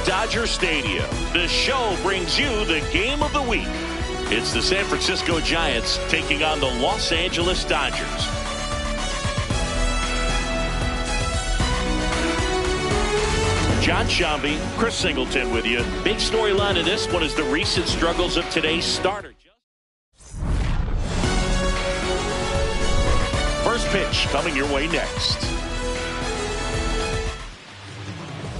Dodger Stadium. The show brings you the game of the week. It's the San Francisco Giants taking on the Los Angeles Dodgers. John Shambi, Chris Singleton with you. Big storyline in this one is the recent struggles of today's starter. First pitch coming your way next.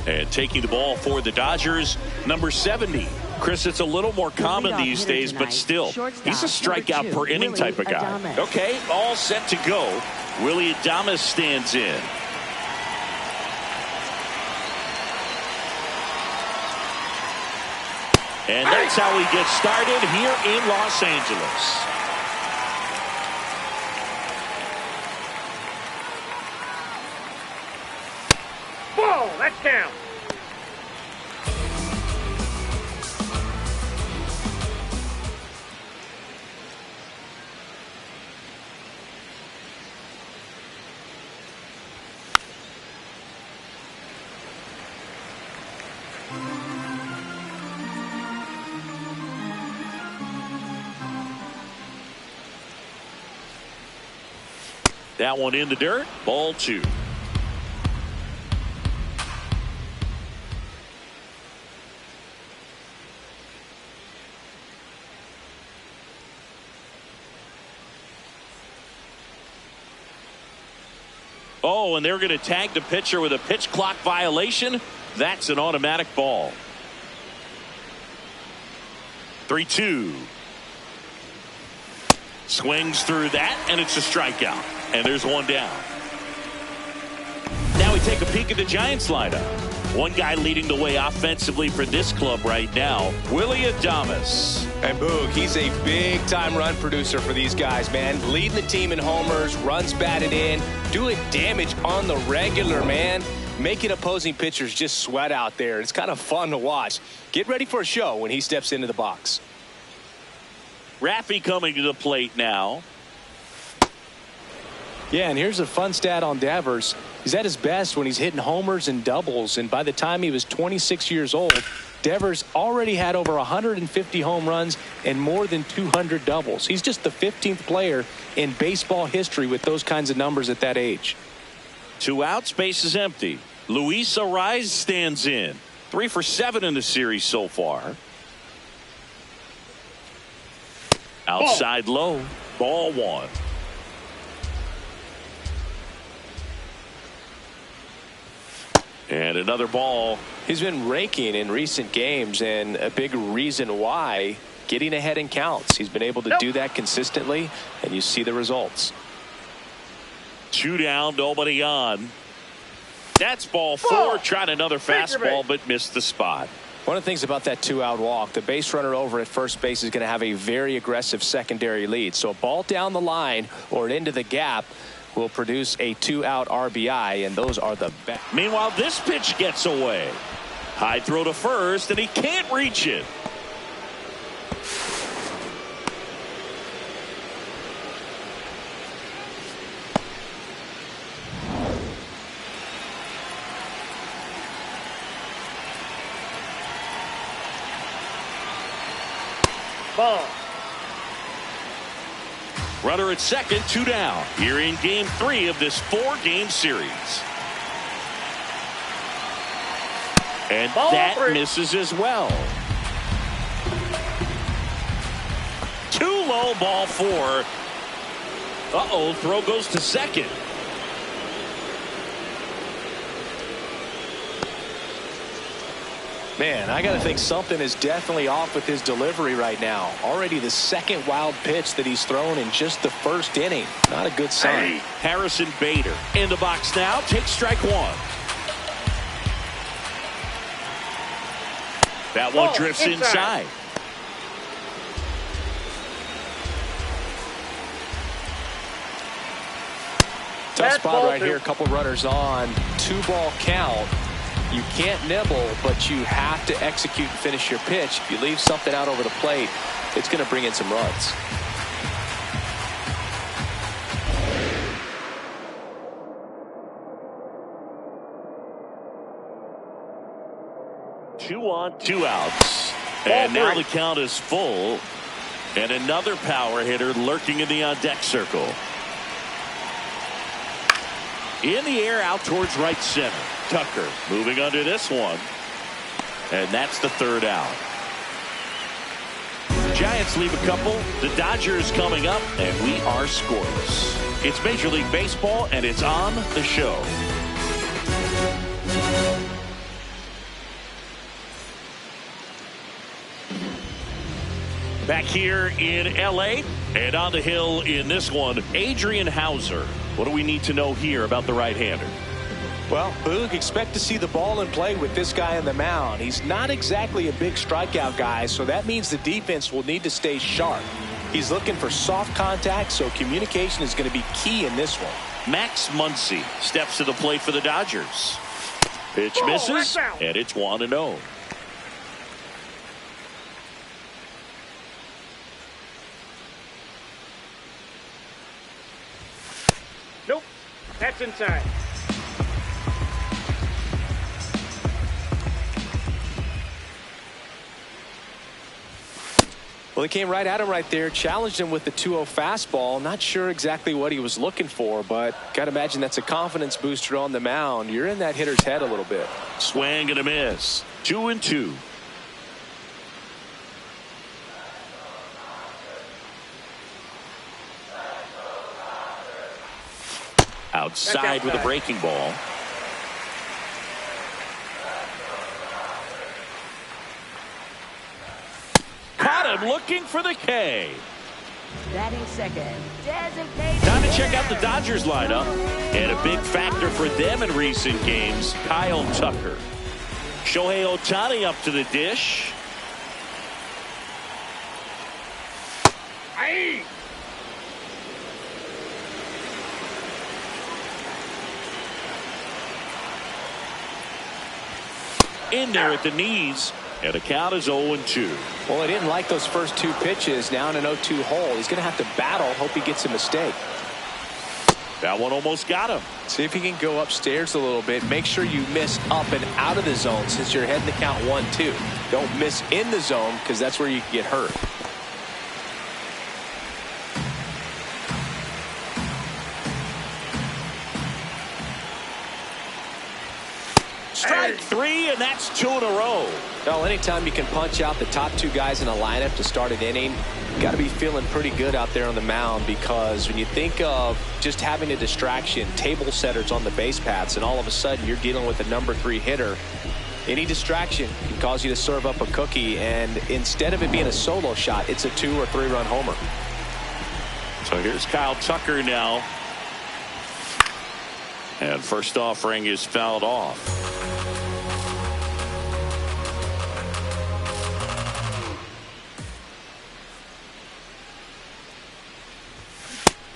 And taking the ball for the Dodgers, number 70. Chris, it's a little more common these days, but still, he's a strikeout per inning type of guy. Okay, all set to go. Willie Adames stands in. And that's how he gets started here in Los Angeles. Ball, that's down. That one in the dirt. Ball 2. Oh, and they're going to tag the pitcher with a pitch clock violation. That's an automatic ball. 3-2. Swings through that, and it's a strikeout. And there's one down. Now we take a peek at the Giants lineup. One guy leading the way offensively for this club right now, Willie Adames. And Boog, he's a big-time run producer for these guys, man. Leading the team in homers, runs batted in, doing damage on the regular, man. Making opposing pitchers just sweat out there. It's kind of fun to watch. Get ready for a show when he steps into the box. Raffy coming to the plate now. Yeah, and here's a fun stat on Devers. He's at his best when he's hitting homers and doubles, and by the time he was 26 years old, Devers already had over 150 home runs and more than 200 doubles. He's just the 15th player in baseball history with those kinds of numbers at that age. 2 outs, base is empty. Luis Arraez stands in. 3 for 7 in the series so far. Outside low, ball 1. And another ball. He's been raking in recent games, and a big reason why, getting ahead in counts. He's been able to do that consistently, and you see the results. 2 down, nobody on. That's ball 4. Tried another fastball, but missed the spot. One of the things about that 2-out walk, the base runner over at first base is going to have a very aggressive secondary lead. So a ball down the line or into the gap will produce a 2-out RBI, and those are the best. Meanwhile, this pitch gets away. High throw to first, and he can't reach it. Ball. Runner at second, 2 down. Here in game 3 of this 4-game series. And Ball that 3. misses as well. 2 low, ball 4. Uh-oh, throw goes to second. Man, I got to think something is definitely off with his delivery right now. Already the second wild pitch that he's thrown in just the first inning. Not a good sign. Harrison Bader in the box now. Takes strike 1. That one drifts inside. Tough spot right here. A couple runners on. 2-ball count. You can't nibble, but you have to execute and finish your pitch. If you leave something out over the plate, it's going to bring in some runs. 2 on, 2 outs. And now the count is full. And another power hitter lurking in the on-deck circle. In the air out towards right center. Tucker moving under this one. And that's the 3rd out. Giants leave a couple. The Dodgers coming up, and we are scoreless. It's Major League Baseball, and it's on the show. Back here in L.A. and on the hill in this one, Adrian Hauser. What do we need to know here about the right-hander? Well, Boog, expect to see the ball in play with this guy on the mound. He's not exactly a big strikeout guy, so that means the defense will need to stay sharp. He's looking for soft contact, so communication is going to be key in this one. Max Muncy steps to the plate for the Dodgers. Pitch misses, and it's 1-0. Nope, that's inside. Well, he came right at him right there, challenged him with the 2-0 fastball. Not sure exactly what he was looking for, but got to imagine that's a confidence booster on the mound. You're in that hitter's head a little bit. Swing and a miss. 2-2. Outside with a breaking ball. Caught him looking for the K. Batting second, designated. Time to check out the Dodgers lineup. And a big factor for them in recent games, Kyle Tucker. Shohei Ohtani up to the dish. Aye. In there at the knees. And the count is 0-2. Well, he didn't like those first 2 pitches. Now in an 0-2 hole. He's going to have to battle. Hope he gets a mistake. That one almost got him. See if he can go upstairs a little bit. Make sure you miss up and out of the zone since you're heading the count 1-2. Don't miss in the zone because that's where you can get hurt. Strike 3, and that's 2 in a row. Well, anytime you can punch out the top 2 guys in a lineup to start an inning, you got to be feeling pretty good out there on the mound, because when you think of just having a distraction, table setters on the base paths, and all of a sudden you're dealing with a number 3 hitter, any distraction can cause you to serve up a cookie, and instead of it being a solo shot, it's a 2 or 3 run homer. So here's Kyle Tucker now. And first offering is fouled off.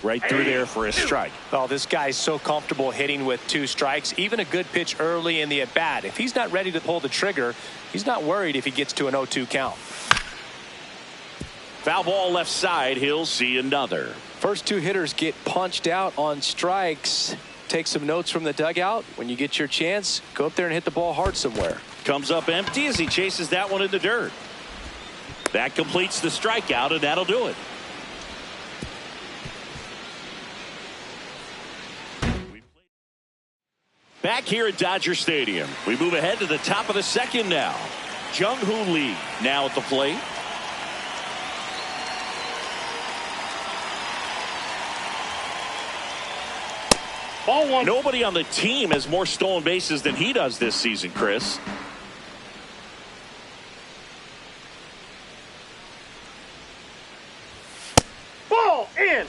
Right through there for a strike. Well, this guy's so comfortable hitting with 2 strikes. Even a good pitch early in the at-bat. If he's not ready to pull the trigger, he's not worried if he gets to an 0-2 count. Foul ball left side. He'll see another. First 2 hitters get punched out on strikes. Take some notes from the dugout. When you get your chance, go up there and hit the ball hard somewhere. Comes up empty as he chases that one in the dirt. That completes the strikeout, and that'll do it. Back here at Dodger Stadium, we move ahead to the top of the second now. Jung-Hoo Lee now at the plate. Ball 1. Nobody on the team has more stolen bases than he does this season, Chris. Ball in.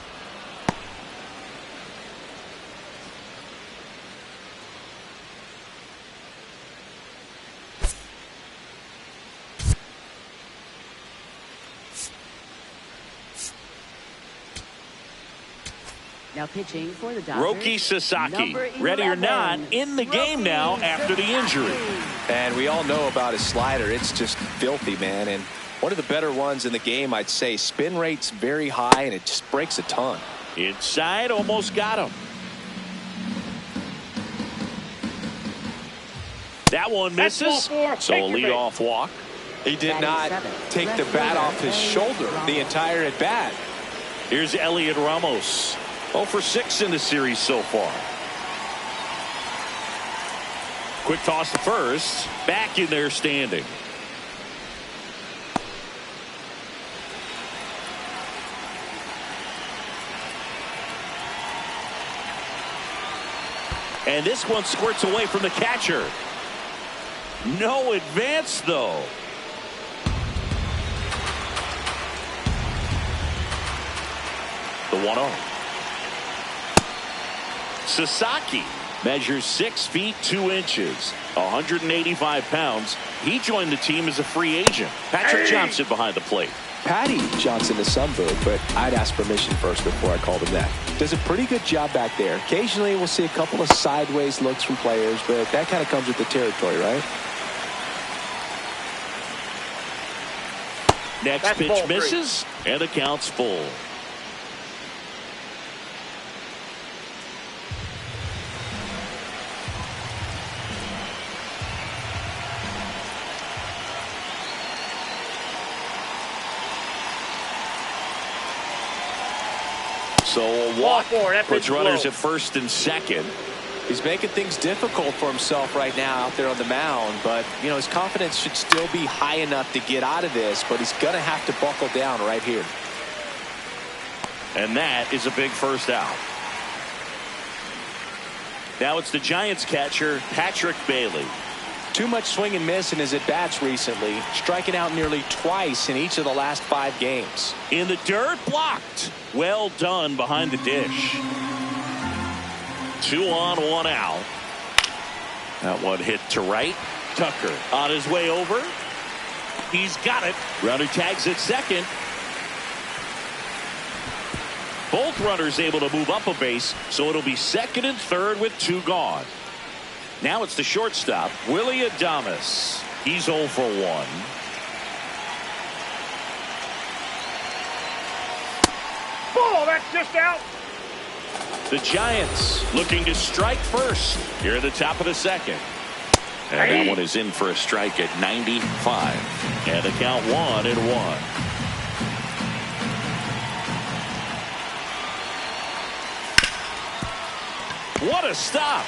Now pitching for the Dodgers, Roki Sasaki, number ready or not, 11, in the game Roki now after the injury. And we all know about his slider. It's just filthy, man. And one of the better ones in the game, I'd say. Spin rate's very high, and it just breaks a ton. Inside, almost got him. That one misses. So a leadoff walk. He did not take the bat off his shoulder the entire at bat. Here's Elliot Ramos. 0 for 6 in the series so far. Quick toss to first. Back in there standing. And this one squirts away from the catcher. No advance, though. The 1-0. Sasaki measures 6 feet 2 inches, 185 pounds. He joined the team as a free agent. Patrick Johnson behind the plate. Patty Johnson is sunbird, but I'd ask permission first before I called him that. Does a pretty good job back there. Occasionally we'll see a couple of sideways looks from players, but that kind of comes with the territory, right? Next pitch misses, and the count's full. So a walk puts runners at first and second. He's making things difficult for himself right now out there on the mound, but you know his confidence should still be high enough to get out of this, but he's going to have to buckle down right here. And that is a big first out. Now it's the Giants catcher Patrick Bailey. Too much swing and miss in his at-bats recently, striking out nearly twice in each of the last 5 games. In the dirt, blocked. Well done behind the dish. 2 on, 1 out. That one hit to right. Tucker on his way over. He's got it. Runner tags at second. Both runners able to move up a base, so it'll be second and third with 2 gone. Now it's the shortstop, Willie Adames. He's 0 for 1. Ball, that's just out. The Giants looking to strike first here at the top of the second. And that one is in for a strike at 95. And the count 1-1. What a stop.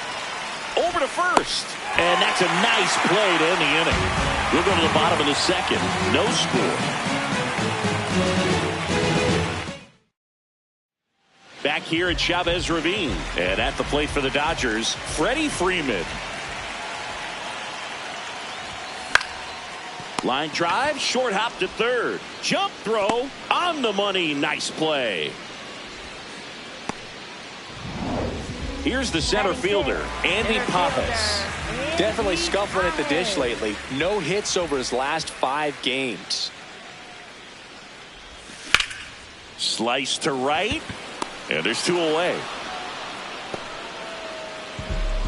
Over to first. And that's a nice play to end the inning. We'll go to the bottom of the second. No score. Back here at Chavez Ravine. And at the plate for the Dodgers, Freddie Freeman. Line drive, short hop to third. Jump throw on the money. Nice play. Here's the center fielder, Andy Pappas. Definitely scuffling at the dish lately. No hits over his last 5 games. Slice to right. And there's 2 away.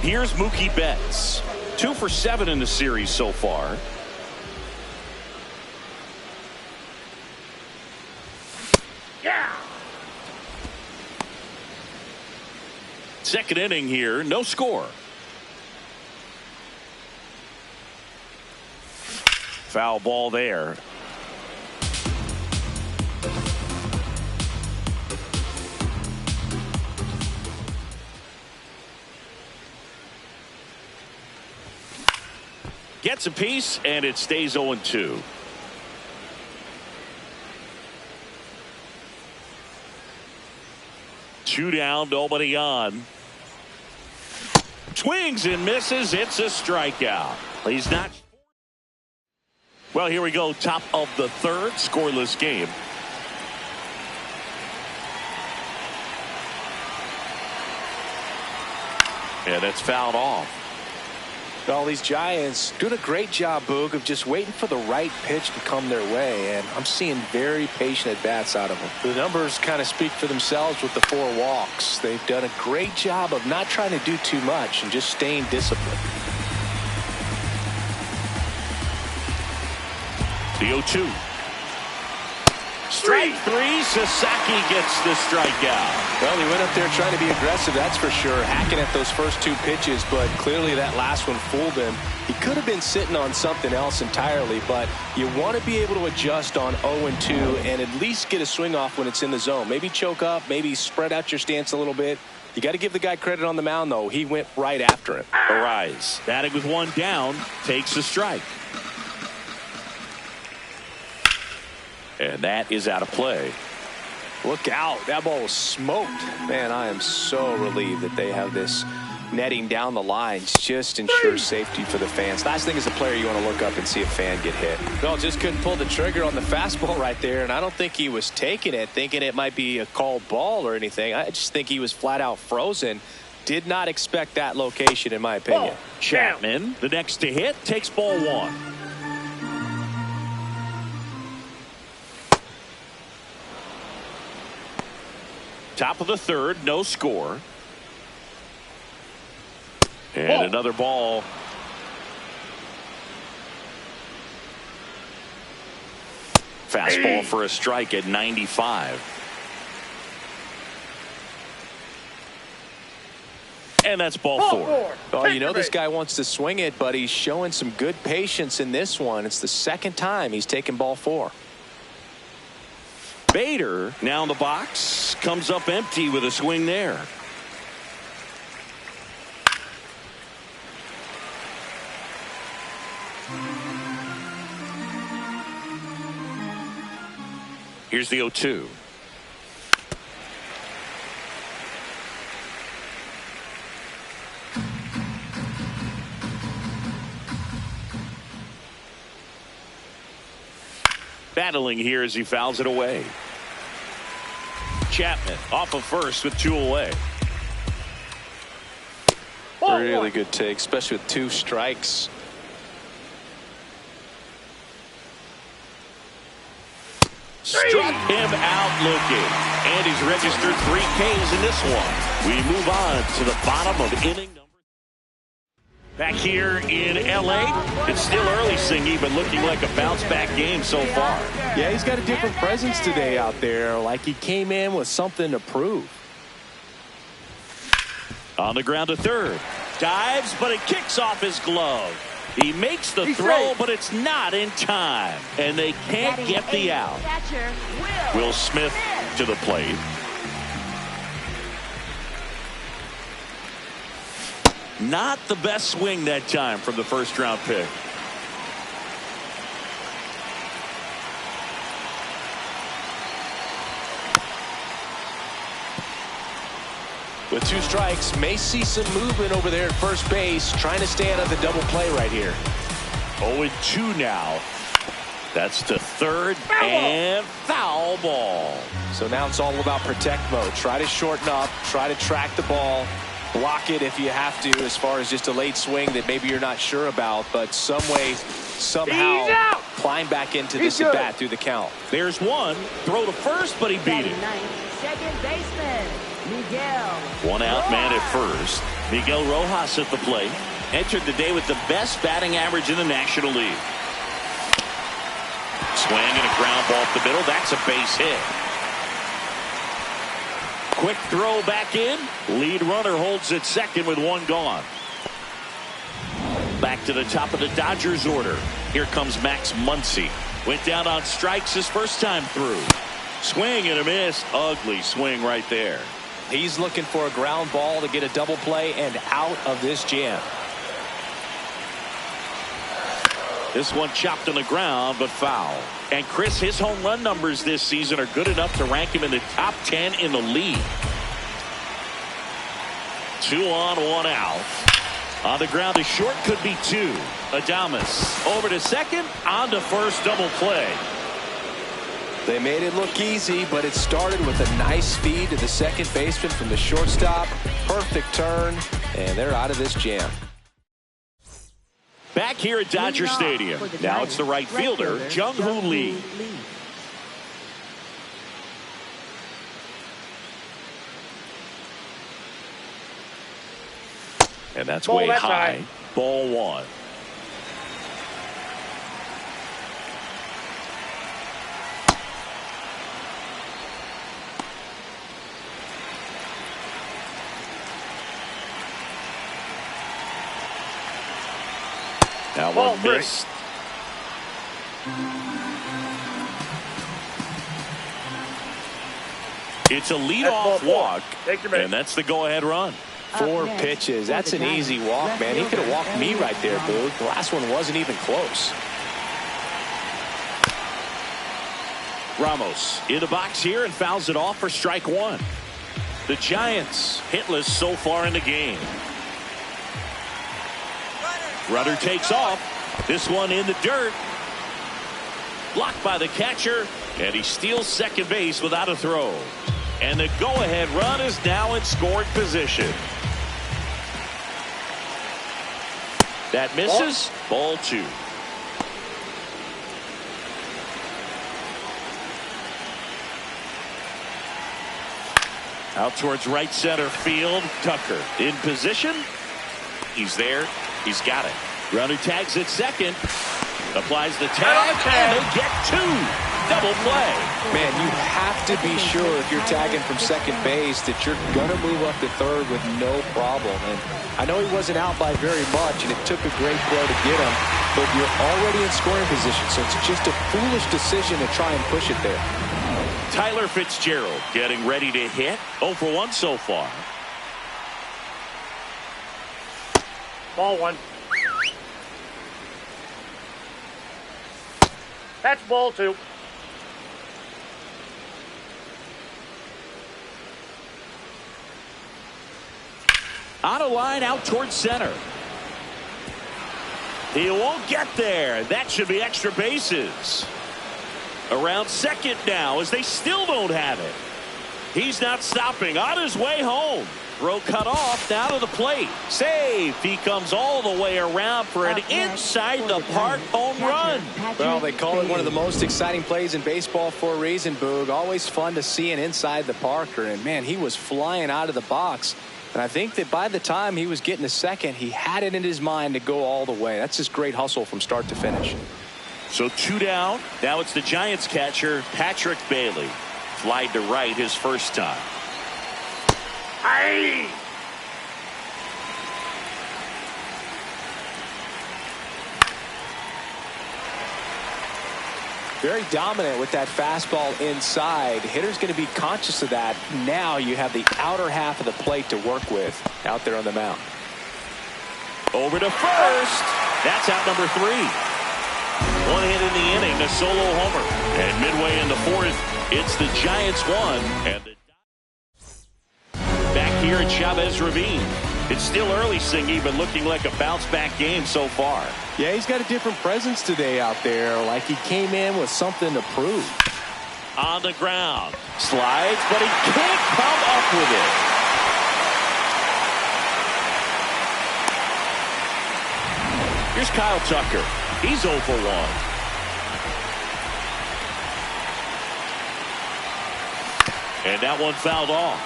Here's Mookie Betts. 2 for 7 in the series so far. Yeah. Second inning here, no score. Foul ball there. Gets a piece, and it stays 0-2. Two down, nobody on. Swings and misses. It's a strikeout. He's not. Well, here we go. Top of the third, scoreless game. And it's fouled off. Well, these Giants doing a great job, Boog, of just waiting for the right pitch to come their way, and I'm seeing very patient at-bats out of them. The numbers kind of speak for themselves with the 4 walks. They've done a great job of not trying to do too much and just staying disciplined. The 0-2. Strike three. Sasaki gets the strikeout. Well, he went up there trying to be aggressive, that's for sure, hacking at those first two pitches, but clearly that last one fooled him. He could have been sitting on something else entirely, but you want to be able to adjust on 0-2 and at least get a swing off when it's in the zone. Maybe choke up, maybe spread out your stance a little bit. You got to give the guy credit on the mound, though. He went right after him. Arise, batting with one down, takes a strike. And that is out of play. Look out. That ball was smoked. Man, I am so relieved that they have this netting down the lines. Just ensures safety for the fans. Last thing as a player, you want to look up and see a fan get hit. Well, just couldn't pull the trigger on the fastball right there, and I don't think he was taking it, thinking it might be a called ball or anything. I just think he was flat out frozen. Did not expect that location, in my opinion. Chapman, the next to hit, takes ball one. Top of the third, no score. And another ball. Fastball for a strike at 95. And that's ball four. Oh, you know this guy wants to swing it, but he's showing some good patience in this one. It's the second time he's taken ball four. Bader now in the box, comes up empty with a swing there. Here's the 0-2. Battling here as he fouls it away. Chapman off of first with two away. Really good take, especially with two strikes. Struck him out looking. And he's registered 3 Ks in this one. We move on to the bottom of inning number. Back here in L.A., it's still early, Singy, but looking like a bounce-back game so far. Yeah, he's got a different presence today out there, like he came in with something to prove. On the ground to third. Dives, but it kicks off his glove. He makes the throw, but it's not in time. And they can't get the out. Will Smith to the plate. Not the best swing that time from the first round pick. With 2 strikes, may see some movement over there at first base, trying to stay out of the double play right here. 0-2 now. That's to third and foul ball. So now it's all about protect mode. Try to shorten up, try to track the ball, block it if you have to, as far as just a late swing that maybe you're not sure about, but some way, somehow climb back into this at bat through the count. There's one. Throw to first, but he beat it. Second baseman, Miguel. One out man at first. Miguel Rojas at the plate. Entered the day with the best batting average in the National League. Swing and a ground ball up the middle. That's a base hit. Quick throw back in. Lead runner holds at second with one gone. Back to the top of the Dodgers order. Here comes Max Muncy. Went down on strikes his first time through. Swing and a miss. Ugly swing right there. He's looking for a ground ball to get a double play and out of this jam. This one chopped on the ground, but foul. And Chris, his home run numbers this season are good enough to rank him in the top 10 in the league. 2 on, 1 out. On the ground to short, could be 2. Adames over to second, on to first, double play. They made it look easy, but it started with a nice feed to the second baseman from the shortstop. Perfect turn, and they're out of this jam. Back here at Dodger Stadium. Now it's the right fielder, Jung-Hoo Lee. And that's way high. Ball 1. That Ball one three. missed. It's a leadoff walk, Take your man. and that's the go-ahead run. 4 next, pitches. for That's the an easy Giants, walk, left man. He could have fielder, walked me Elliott right there, Ramos. Boog. The last one wasn't even close. Ramos in the box here and fouls it off for strike one. The Giants hitless so far in the game. Runner takes off. This one in the dirt. Blocked by the catcher, and he steals second base without a throw. And the go-ahead run is now in scoring position. That misses. Ball two. Out towards right center field. Tucker in position. He's there. He's got it. Runner tags at second. Applies the tag. And they get two. Double play. Man, you have to be sure if you're tagging from second base that you're going to move up to third with no problem. And I know he wasn't out by very much, and it took a great throw to get him, but you're already in scoring position, so it's just a foolish decision to try and push it there. Tyler Fitzgerald getting ready to hit. 0 for 1 so far. Ball one. That's ball two. On a line out towards center. He won't get there. That should be extra bases. Around second now as they still don't have it. He's not stopping. On his way home. Throw cut off. Down to the plate. Save. He comes all the way around for an inside the park home run. Well, they call it one of the most exciting plays in baseball for a reason, Boog. Always fun to see an inside the parker. And, man, he was flying out of the box. And I think that by the time he was getting to second, he had it in his mind to go all the way. That's just great hustle from start to finish. So 2 down. Now it's the Giants catcher, Patrick Bailey. Flied to right his first time. Aye. Very dominant with that fastball inside. Hitter's going to be conscious of that. Now you have the outer half of the plate to work with out there on the mound. Over to first. That's out number 3. 1 hit in the inning, a solo homer. And midway in the fourth, it's the Giants 1. And back here at Chavez Ravine. It's still early, Singy, but looking like a bounce-back game so far. Yeah, he's got a different presence today out there, like he came in with something to prove. On the ground. Slides, but he can't come up with it. Here's Kyle Tucker. He's 0 for 1. And that one fouled off.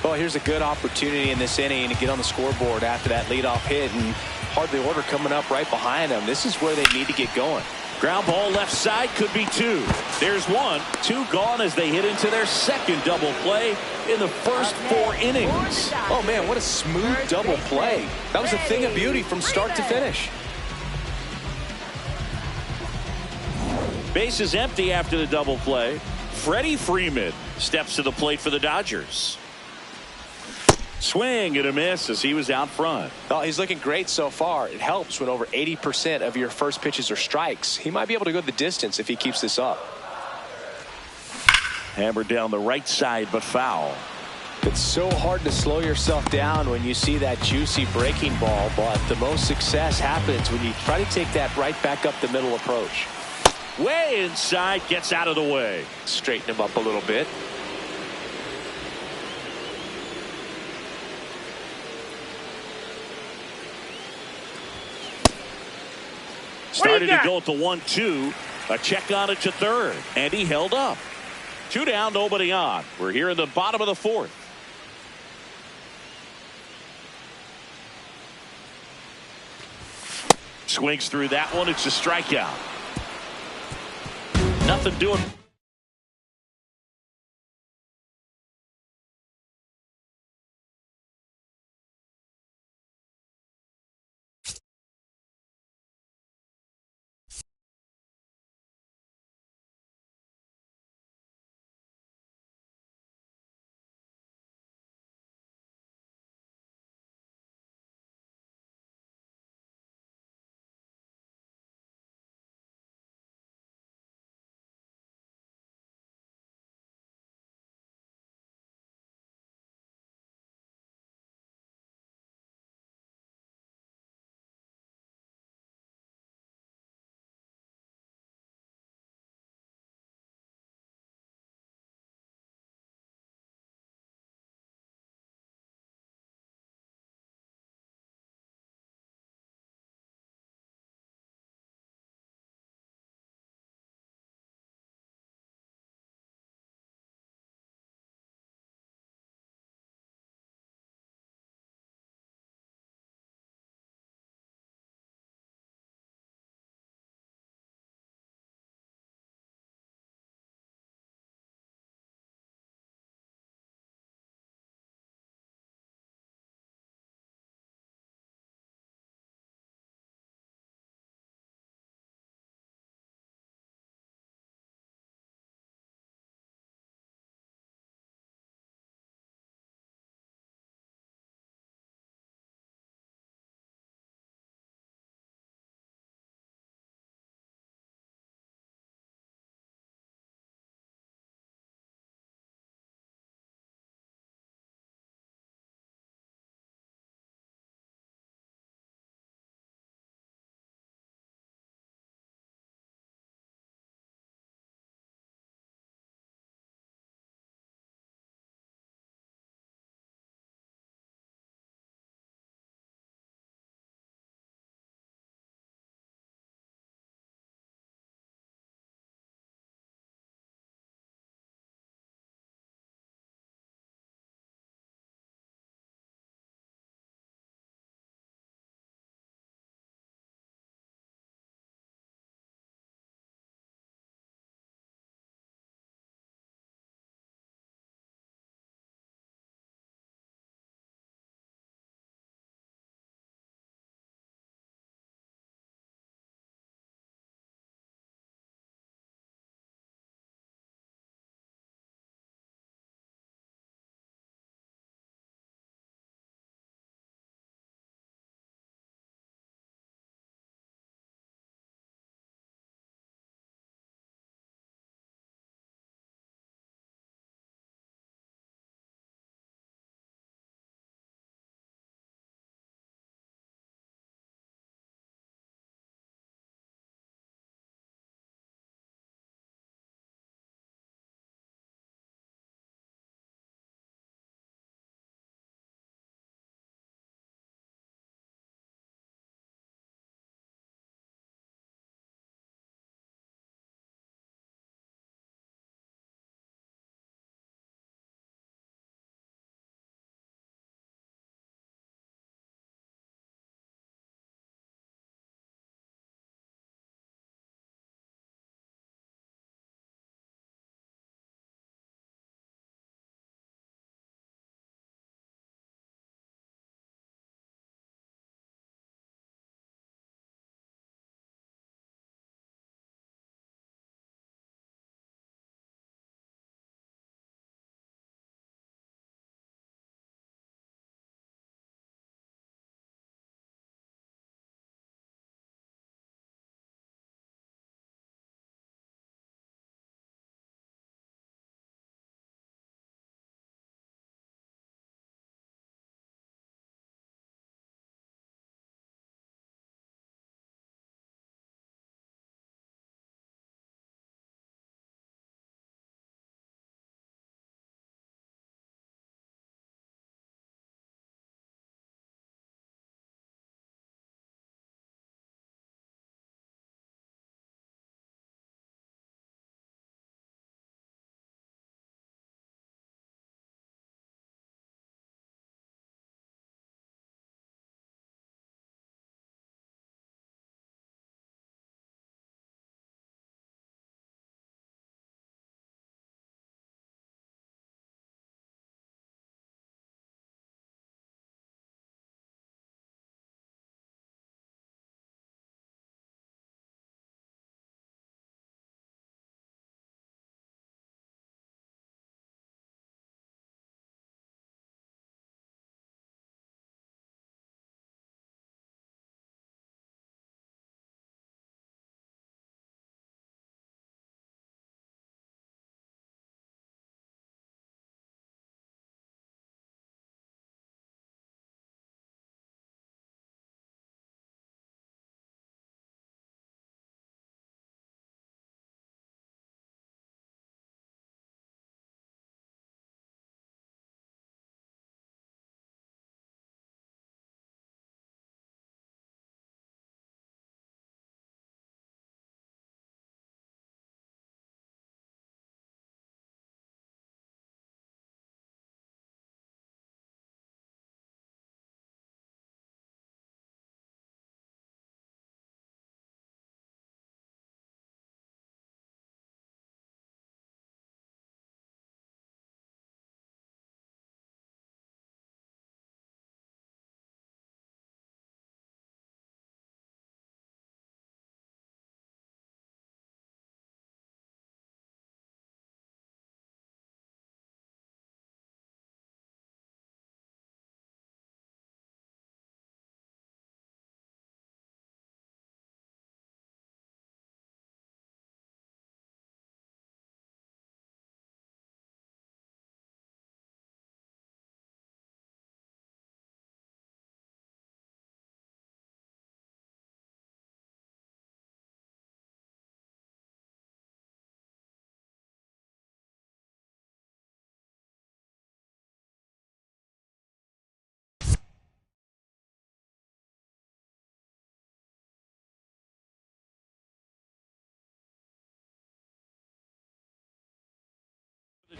Well, here's a good opportunity in this inning to get on the scoreboard after that leadoff hit, and hardly order coming up right behind them. This is where they need to get going. Ground ball left side, could be 2. There's 1. 2 gone as they hit into their second double play in the first 4 innings. Oh, man, what a smooth double play. That was a thing of beauty from start to finish. Base is empty after the double play. Freddie Freeman steps to the plate for the Dodgers. Swing and a miss as he was out front. Oh, he's looking great so far. It helps when over 80% of your first pitches are strikes. He might be able to go the distance if he keeps this up. Hammered down the right side, but foul. It's so hard to slow yourself down when you see that juicy breaking ball, but the most success happens when you try to take that right back up the middle approach. Way inside, gets out of the way. Straighten him up a little bit. Started to go at the 1-2. A check on it to third. And he held up. 2 down, nobody on. We're here in the bottom of the fourth. Swings through that one. It's a strikeout. Nothing doing.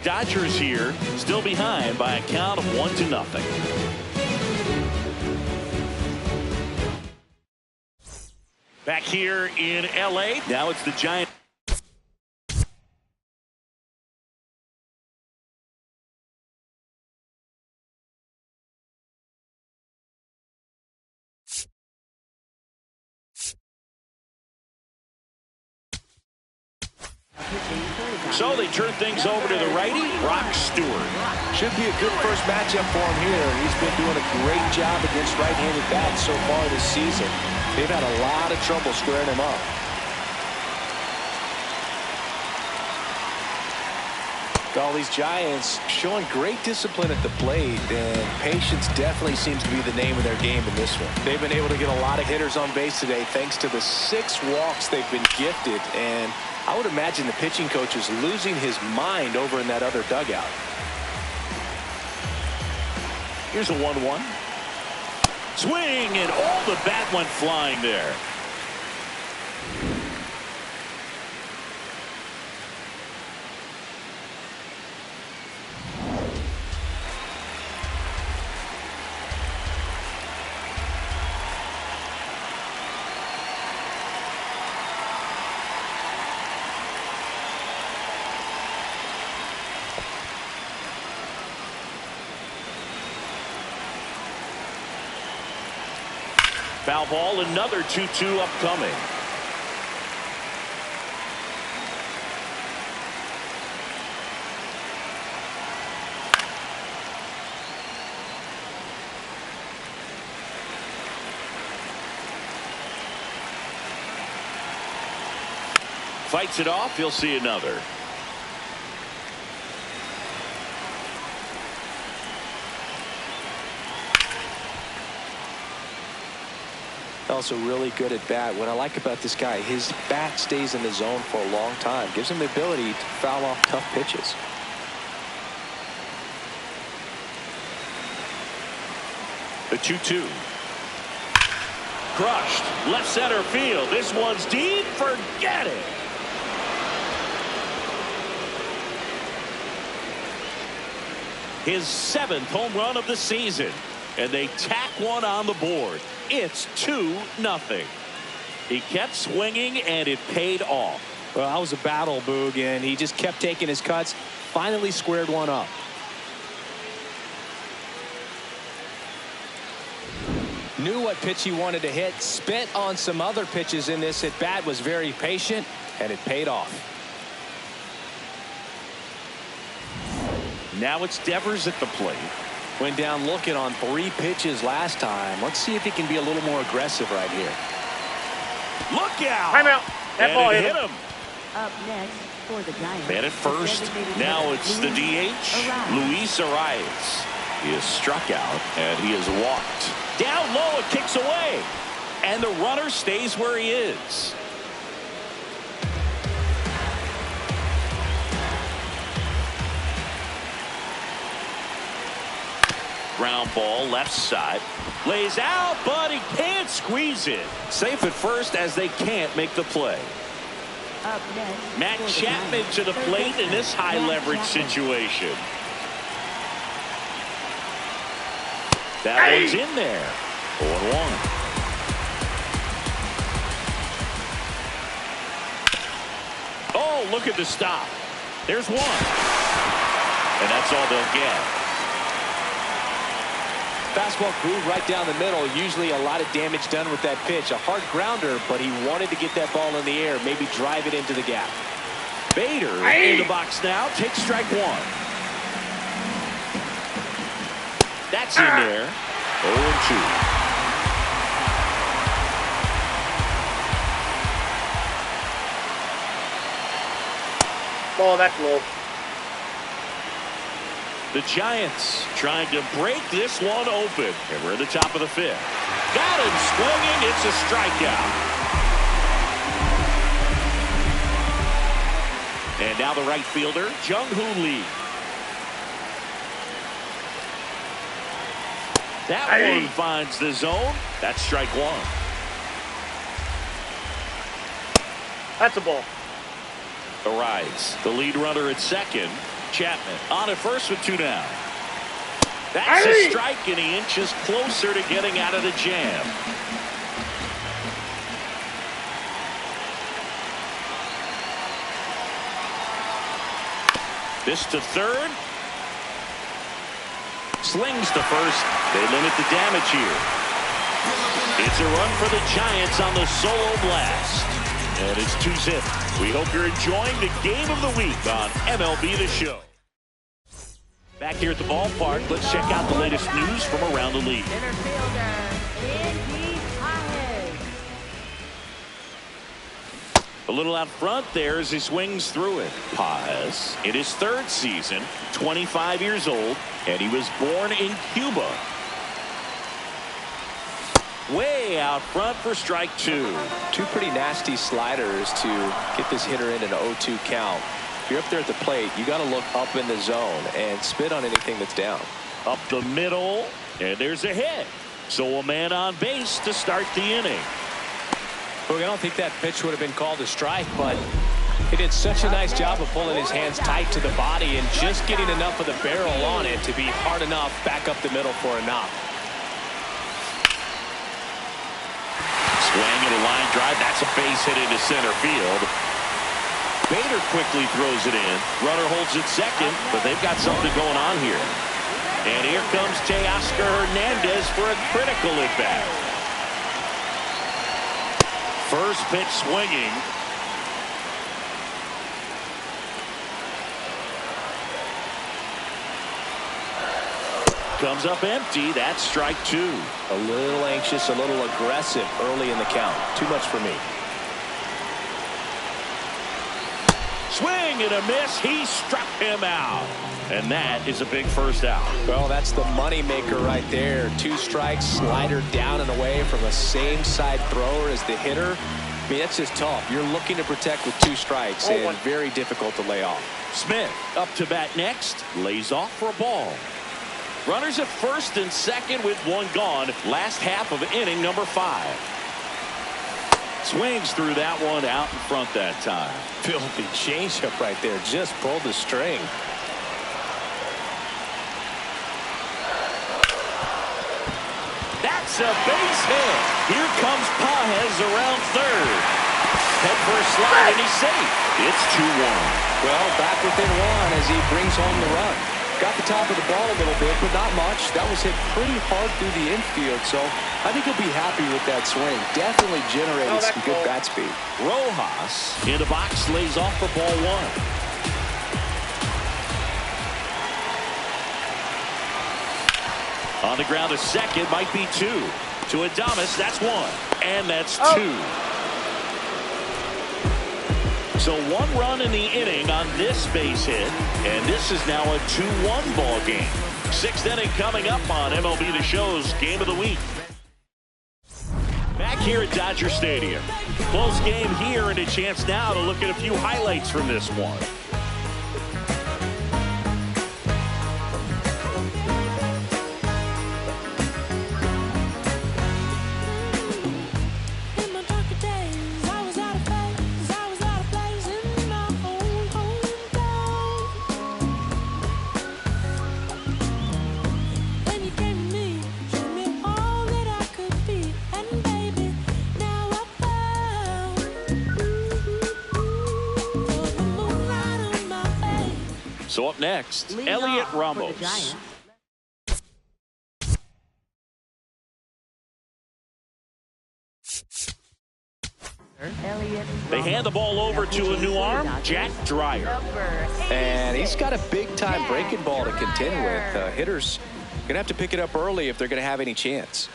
Dodgers here still behind by a count of 1-0. Back here in LA, now it's the Giants. So they turn things over to the righty, Brock Stewart. Should be a good first matchup for him here. He's been doing a great job against right-handed bats so far this season. They've had a lot of trouble squaring him up. All these Giants showing great discipline at the plate, and patience definitely seems to be the name of their game in this one. They've been able to get a lot of hitters on base today thanks to the 6 walks they've been gifted, and I would imagine the pitching coach is losing his mind over in that other dugout. Here's a 1-1. Swing, and the bat went flying there. Foul ball, another 2-2 upcoming. Fights it off, you'll see another. Also really good at bat. What I like about this guy, his bat stays in the zone for a long time. Gives him the ability to foul off tough pitches. The 2-2. Crushed. Left center field. This one's deep. Forget it. His 7th home run of the season. And they tack one on the board. It's 2-0. He kept swinging, and it paid off. Well, that was a battle, Boog, and he just kept taking his cuts. Finally squared one up. Knew what pitch he wanted to hit. Spent on some other pitches in this at bat. Was very patient, and it paid off. Now it's Devers at the plate. Went down looking on 3 pitches last time. Let's see if he can be a little more aggressive right here. Look out! Time out. That ball hit him. Up next for the Giants. Man at first. Now it's the DH, Luis Arias. He is struck out, and he is walked. Down low, it kicks away. And the runner stays where he is. Ground ball, left side. Lays out, but he can't squeeze it. Safe at first as they can't make the play. Up next, Matt Chapman to the plate in this high leverage situation. That one's in there. 0-1. Oh, look at the stop. There's one. And that's all they'll get. Fastball groove right down the middle. Usually a lot of damage done with that pitch. A hard grounder, but he wanted to get that ball in the air, maybe drive it into the gap. Bader in the box now. Takes strike 1. That's in there. 0-2. Oh, that's low. The Giants trying to break this one open. And we're at the top of the 5th. Got him swinging. It's a strikeout. And now the right fielder, Jung-Hoo Lee. That one finds the zone. That's strike 1. That's a ball. Arise. The lead runner at second. Chapman on at first with 2 down. That's a strike, and he inches closer to getting out of the jam. This to third. Slings to first. They limit the damage here. It's a run for the Giants on the solo blast. And it's 2-zip. We hope you're enjoying the game of the week on MLB The Show. Back here at the ballpark, let's check out the latest news from around the league. A little out front there as he swings through it. Paz in his 3rd season, 25 years old, and he was born in Cuba. Way out front for strike 2. 2 pretty nasty sliders to get this hitter in an 0-2 count. If you're up there at the plate, you got to look up in the zone and spit on anything that's down. Up the middle, and there's a hit. So a man on base to start the inning. Well, I don't think that pitch would have been called a strike, but he did such a nice job of pulling his hands tight to the body and just getting enough of the barrel on it to be hard enough back up the middle for a knock. Swing and a line drive. That's a base hit into center field. Bader quickly throws it in. Runner holds it second, but they've got something going on here. And here comes Teoscar Hernandez for a critical at bat. First pitch swinging. Comes up empty. That's strike 2. A little anxious, a little aggressive early in the count. Too much for me. Swing and a miss. He struck him out. And that is a big first out. Well, that's the money maker right there. 2 strikes, slider down and away from a same side thrower as the hitter. I mean, that's just tough. You're looking to protect with 2 strikes and very difficult to lay off. Smith up to bat next. Lays off for a ball. Runners at first and second with 1 gone. Last half of inning number 5. Swings through that one out in front that time. Filthy changeup right there. Just pulled the string. That's a base hit. Here comes Paz around third. Head for a slide, and he's safe. It's 2-1. Well, back within 1 as he brings home the run. Got the top of the ball a little bit, but not much. That was hit pretty hard through the infield, so I think he'll be happy with that swing. Definitely generated some good bat speed. Rojas in the box lays off for ball 1. On the ground to second, might be 2. To Adames, that's 1. And that's 2. So 1 run in the inning on this base hit, and this is now a 2-1 ball game. 6th inning coming up on MLB The Show's Game of the Week. Back here at Dodger Stadium. Close game here, and a chance now to look at a few highlights from this one. So up next, Elliot Ramos. They hand the ball over to a new arm, Jack Dreyer. And he's got a big-time breaking ball to contend with. Hitters going to have to pick it up early if they're going to have any chance.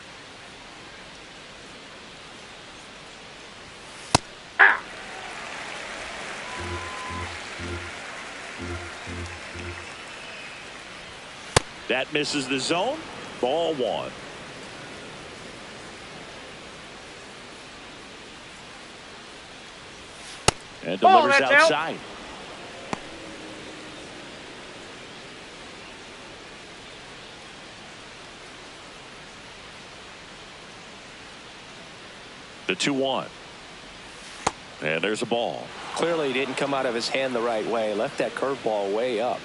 That misses the zone. Ball 1. And delivers outside. The 2-1. And there's a ball. Clearly he didn't come out of his hand the right way. Left that curveball way up.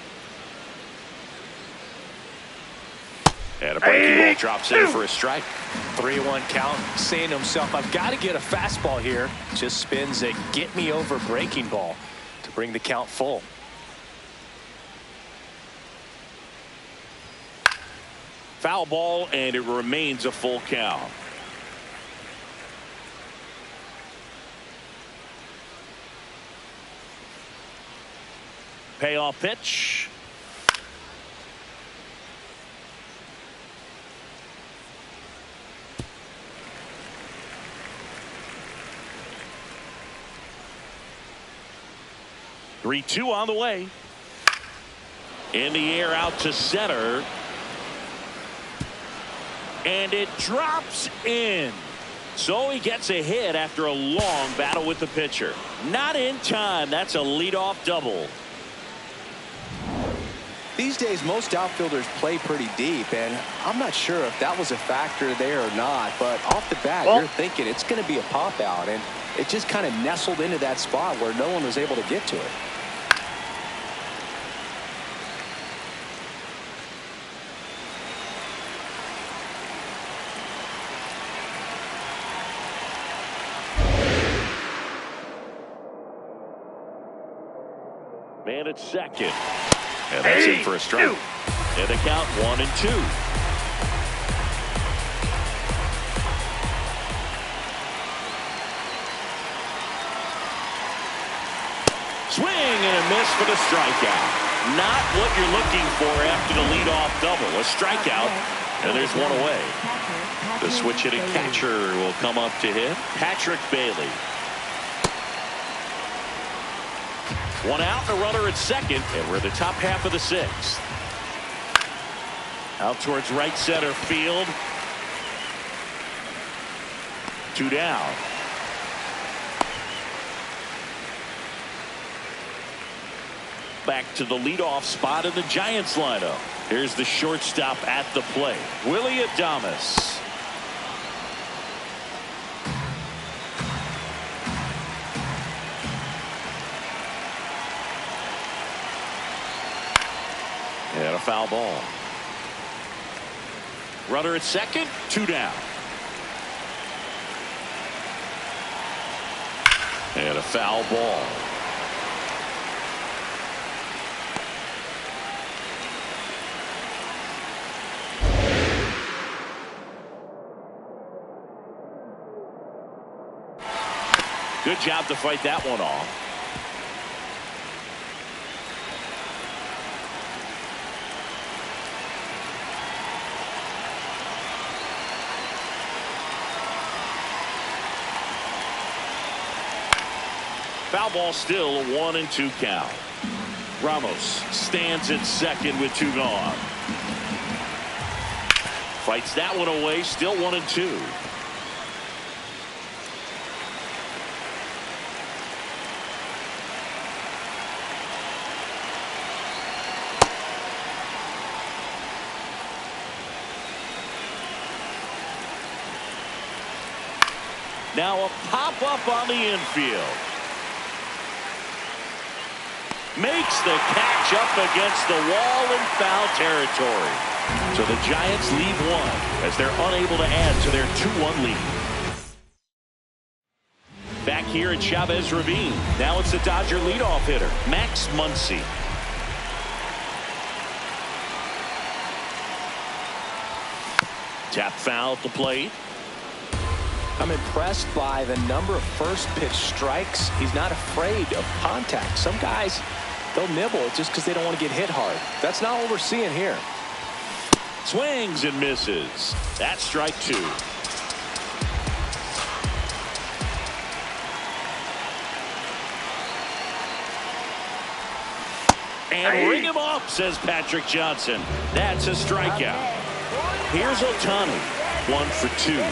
And a breaking ball drops in for a strike. 3-1 count, saying to himself, I've got to get a fastball here. Just spins a get-me-over breaking ball to bring the count full. Foul ball, and it remains a full count. Payoff pitch. Three-two on the way. In the air out to center. And it drops in. So he gets a hit after a long battle with the pitcher. Not in time. That's a leadoff double. These days, most outfielders play pretty deep, and I'm not sure if that was a factor there or not, but off the bat, you're thinking it's going to be a pop out, and it just kind of nestled into that spot where no one was able to get to it. Man at second. And that's in for a strike. And the count 1-2. Swing and a miss for the strikeout. Not what you're looking for after the leadoff double. A strikeout, and there's one away. The switch hitting catcher will come up to hit. Patrick Bailey. One out and a runner at second, and we're in the top half of the sixth. Out towards right center field. Two down. Back to the leadoff spot in the Giants lineup. Here's the shortstop at the plate, Willie Adames. And a foul ball. Runner at second, two down. And a foul ball. Good job to fight that one off. Foul ball, still a 1-2 count. Ramos stands at second with two gone. Fights that one away, still 1-2. Now a pop-up on the infield. Makes the catch up against the wall in foul territory. So the Giants leave one as they're unable to add to their 2-1 lead. Back here at Chavez Ravine. Now it's the Dodger leadoff hitter, Max Muncy. Tap foul at the plate. I'm impressed by the number of first pitch strikes. He's not afraid of contact. Some guys, they'll nibble just because they don't want to get hit hard. That's not what we're seeing here. Swings and misses. That's strike two. And ring him up, says Patrick Johnson. That's a strikeout. Here's Ohtani, 1 for 2.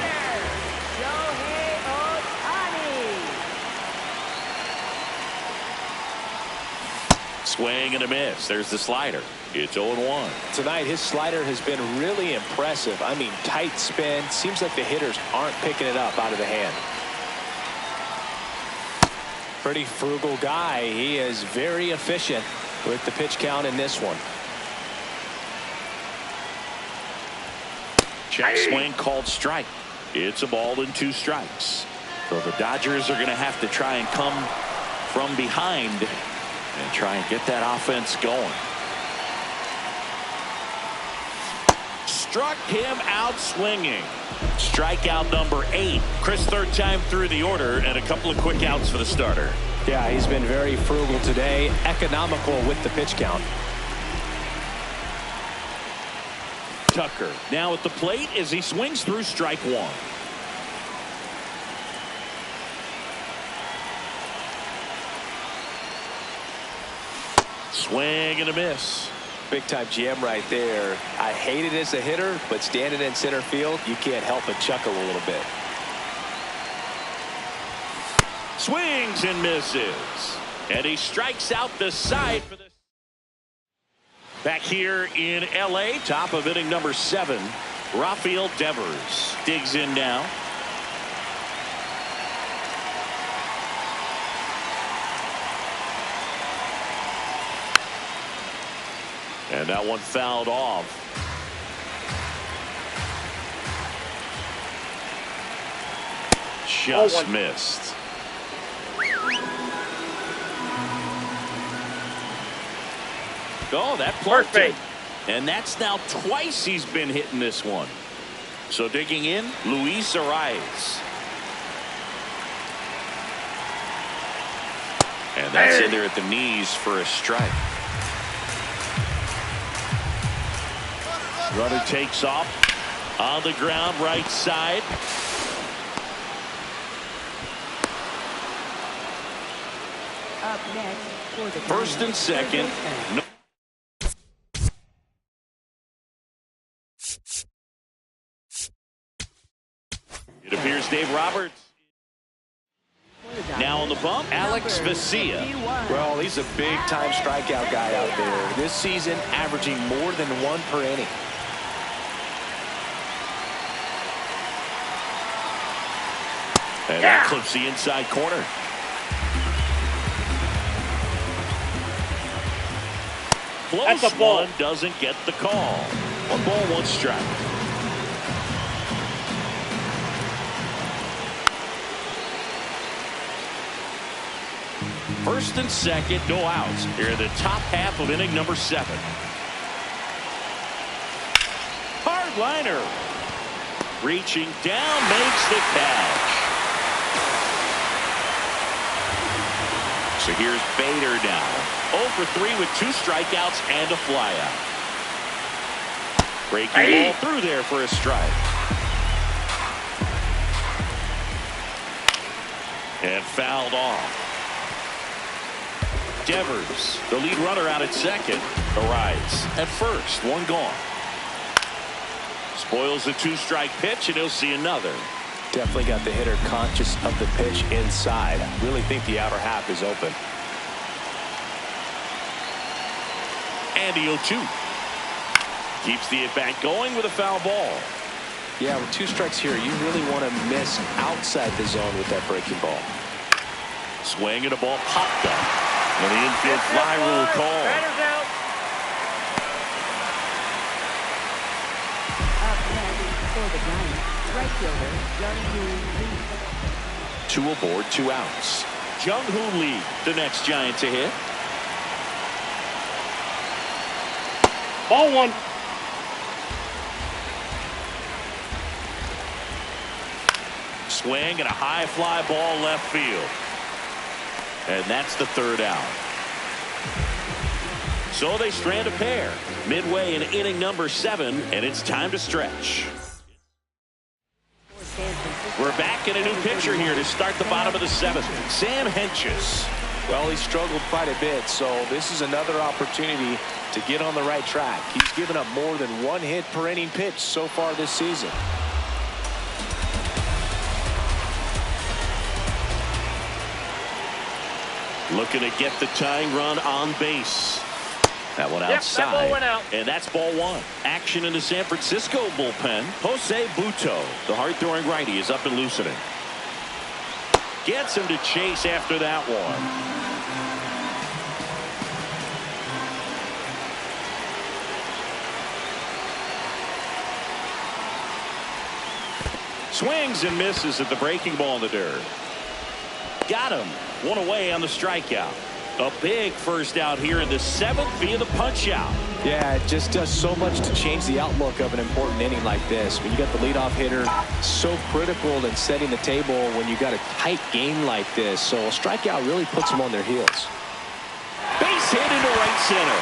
Swing and a miss. There's the slider. It's 0-1. Tonight, his slider has been really impressive. I mean, tight spin. Seems like the hitters aren't picking it up out of the hand. Pretty frugal guy. He is very efficient with the pitch count in this one. Check swing called strike. It's a ball and 2 strikes. So the Dodgers are going to have to try and come from behind and try and get that offense going. Struck him out swinging. Strikeout number 8. Chris, 3rd time through the order, and a couple of quick outs for the starter. Yeah, he's been very frugal today, economical with the pitch count. Tucker now at the plate as he swings through strike 1. Swing and a miss. Big time jam right there. I hate it as a hitter, but standing in center field, you can't help but chuckle a little bit. Swings and misses. And he strikes out the side for this. Back here in L.A., top of inning number 7, Rafael Devers digs in now. And that one fouled off. Just missed. Oh, that First base. And that's now twice he's been hitting this one. So digging in, Luis Arias. And that's in there at the knees for a strike. Runner takes off on the ground, right side. Up next for the First and second. No. It appears Dave Roberts. Now on the bump, Alex Vesia. Well, he's a big-time strikeout guy out there. This season, averaging more than 1 per inning. And that clips the inside corner. Close That's a ball. one, doesn't get the call. 1 ball, 1 strike. First and second, no outs. Here in the top half of inning number 7. Hard liner. Reaching down, makes the catch. So here's Bader now. 0 for 3 with 2 strikeouts and a flyout. Breaking ball through there for a strike. And fouled off. Devers, the lead runner out at second, arrives at first. 1 gone. Spoils the 2-strike pitch, and he'll see another. Definitely got the hitter conscious of the pitch inside. Really think the outer half is open. And the 0-2. Keeps the at-bat going with a foul ball. Yeah, with 2 strikes here, you really want to miss outside the zone with that breaking ball. Swing and a ball popped up. And the infield fly rule call. Batter's out. Up next for the Giants, right fielder Jung-Hoo Lee. 2 aboard, 2 outs. Jung-Hoo Lee, the next Giant to hit. Ball 1. Swing and a high fly ball left field. And that's the 3rd out. So they strand a pair midway in inning number 7, and it's time to stretch. We're back in a new pitcher here to start the bottom of the 7th. Sam Hentges. Well, he struggled quite a bit, so this is another opportunity to get on the right track. He's given up more than 1 hit per inning pitch so far this season. Looking to get the tying run on base. That one Yep, outside. that ball went out. And that's ball 1. Action in the San Francisco bullpen. Jose Buto, the hard-throwing righty, is up and loosening. Gets him to chase after that one. Swings and misses at the breaking ball in the dirt. Got him. One away on the strikeout. A big first out here in the 7th via the punch out. Yeah, it just does so much to change the outlook of an important inning like this. When you got the leadoff hitter, so critical in setting the table when you got a tight game like this. So a strikeout really puts them on their heels. Base hit into right center.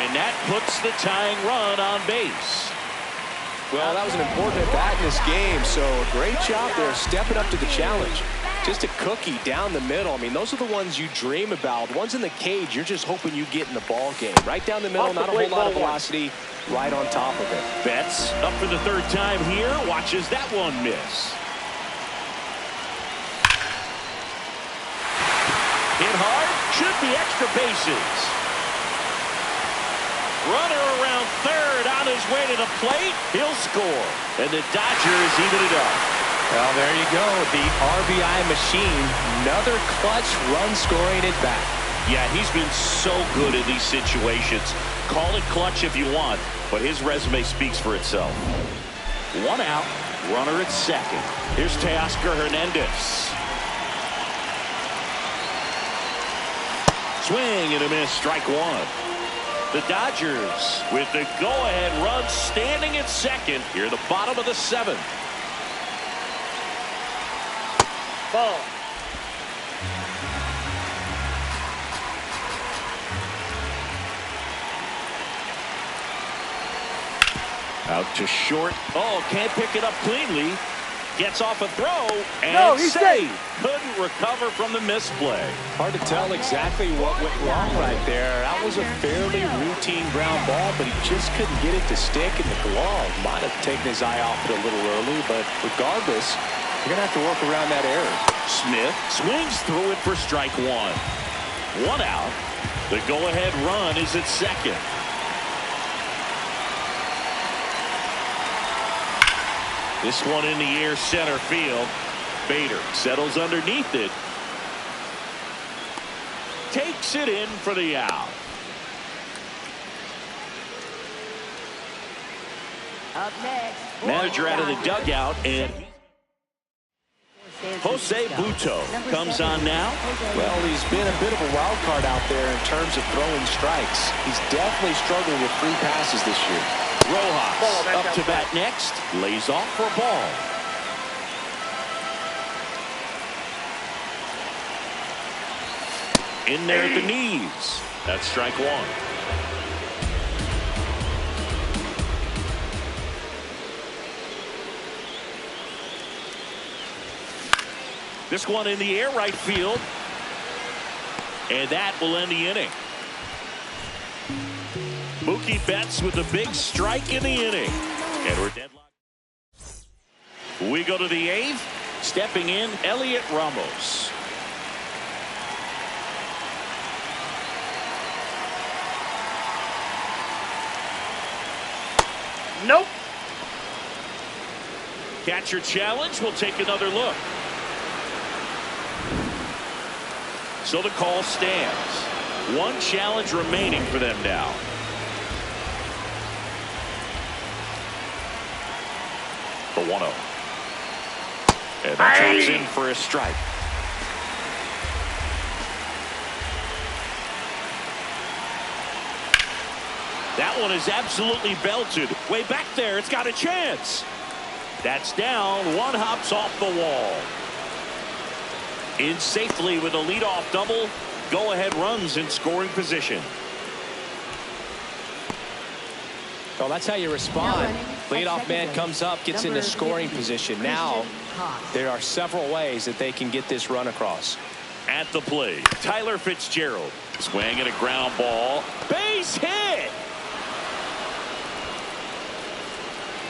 And that puts the tying run on base. Well, that was an important at-bat in this game, so a great job there stepping up to the challenge. Just a cookie down the middle. I mean, those are the ones you dream about. Ones in the cage, you're just hoping you get in the ball game. Right down the middle, not a whole lot of velocity, right on top of it. Betts up for the 3rd time here, watches that one miss. Hit hard, should be extra bases. Runner around 3rd on his way to the plate. He'll score. And the Dodgers even it up. Well, there you go. The RBI machine. Another clutch run-scoring at bat. Yeah, he's been so good in these situations. Call it clutch if you want, but his resume speaks for itself. 1 out, runner at 2nd. Here's Teoscar Hernandez. Swing and a miss, strike 1. The Dodgers with the go-ahead run standing at 2nd here at the bottom of the 7th. Ball. Out to short. Oh, can't pick it up cleanly. Gets off a throw and he's saved. Couldn't recover from the misplay. Hard to tell exactly what went wrong right there. That was a fairly routine ground ball, but he just couldn't get it to stick in the glove. Might have taken his eye off it a little early, but regardless, you're going to have to work around that error. Smith swings through it for strike 1. 1 out. The go-ahead run is at 2nd. This one in the air, center field. Bader settles underneath it. Takes it in for the out. Up next. Manager out of the dugout, and Jose Buto comes on now. Well, he's been a bit of a wild card out there in terms of throwing strikes. He's definitely struggling with free passes this year. Rojas up to bat next. Lays off for a ball. In there at the knees. That's strike 1. This one in the air, right field. And that will end the inning. Mookie Betts with a big strike in the inning. And we're deadlocked. We go to the 8th. Stepping in, Elliot Ramos. Nope. Catcher challenge. We'll take another look. So the call stands. 1 challenge remaining for them now. The 1-0. And that drops in for a strike. That one is absolutely belted. Way back there. It's got a chance. That's down. 1 hops off the wall. In safely with a leadoff double. Go-ahead runs in scoring position. Well, that's how you respond. Leadoff man comes up, gets into scoring position. Now, there are several ways that they can get this run across. At the plate, Tyler Fitzgerald. Swinging a ground ball. Base hit!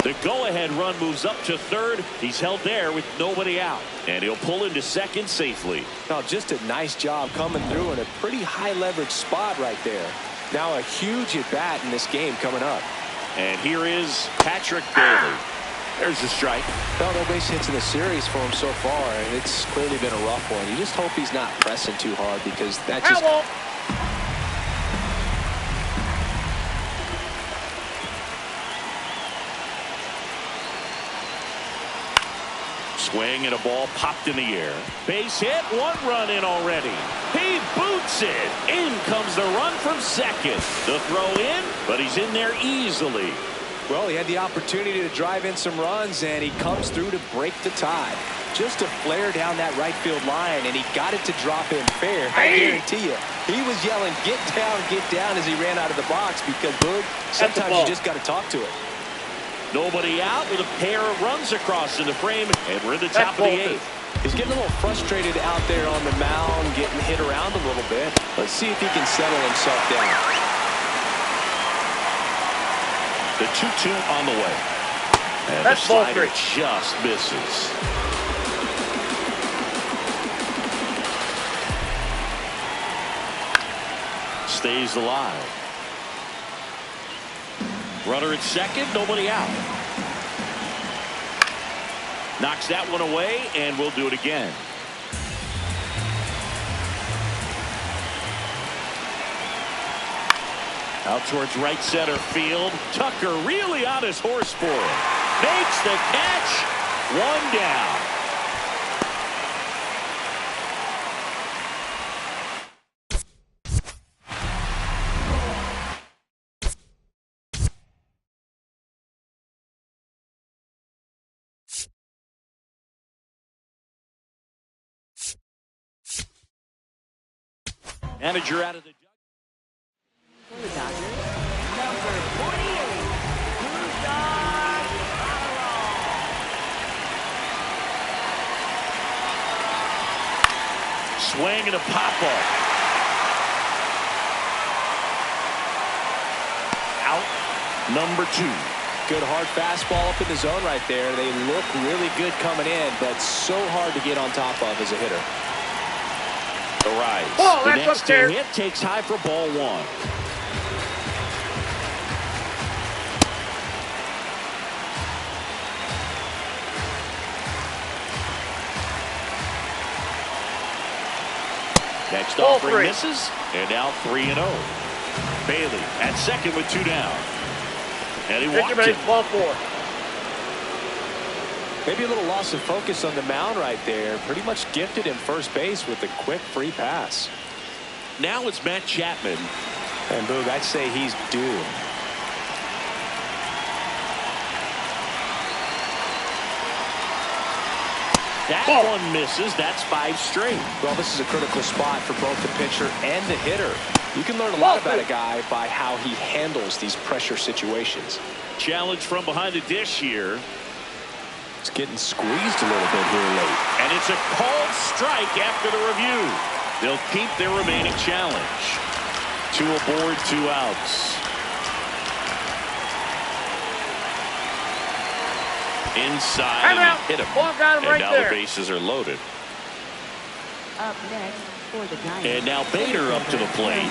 The go-ahead run moves up to 3rd. He's held there with nobody out. And he'll pull into 2nd safely. Now, just a nice job coming through in a pretty high-leverage spot right there. Now a huge at-bat in this game coming up. And here is Patrick Bailey. There's the strike. Well, no base hits in the series for him so far, and it's clearly been a rough one. You just hope he's not pressing too hard, because that just... Swing and a ball popped in the air. Base hit, 1 run in already. He boots it. In comes the run from second. The throw in, but he's in there easily. Well, he had the opportunity to drive in some runs, and he comes through to break the tie. Just a flare down that right field line, and he got it to drop in fair. I guarantee you, he was yelling, get down, as he ran out of the box, because, Boog, sometimes you just got to talk to it. Nobody out with a pair of runs across in the frame, and we're in the top of the 8th. He's getting a little frustrated out there on the mound, getting hit around a little bit. Let's see if he can settle himself down. The 2-2 on the way. And the slider just misses. Stays alive. Runner at second, nobody out. Knocks that one away, and we'll do it again. Out towards right center field. Tucker really on his horse for it. Makes the catch. 1 down. Manager out of the For the Dodgers, number 48, Gustav swing and a pop-off. Out, number 2. Good hard fastball up in the zone right there. They look really good coming in, but so hard to get on top of as a hitter. The rise. Oh, the that's next up there. hit takes high for ball 1. Next offering misses, and now 3-0. Bailey at second with 2 down. And he walked it. Ball 4. Maybe a little loss of focus on the mound right there. Pretty much gifted him first base with a quick free pass. Now it's Matt Chapman. And Boog, I'd say he's due. That one misses. That's 5 straight. Well, this is a critical spot for both the pitcher and the hitter. You can learn a lot about a guy by how he handles these pressure situations. Challenge from behind the dish here. It's getting squeezed a little bit here late. And it's a called strike after the review. They'll keep their remaining challenge. 2 aboard, 2 outs. Inside, and hit him. Got him and right now there. The bases are loaded. Up next for the Giants. And now Bader up to the plate.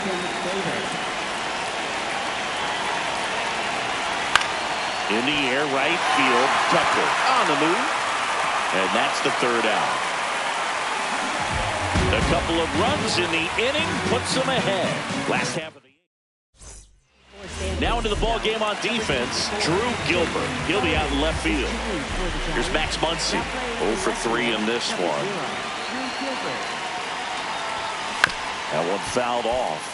In the air, right field. Tucker on the move. And that's the 3rd out. A couple of runs in the inning puts them ahead. Last half of the inning. Now into the ball game on defense, Drew Gilbert. He'll be out in left field. Here's Max Muncy. 0 for 3 in this one. That one fouled off.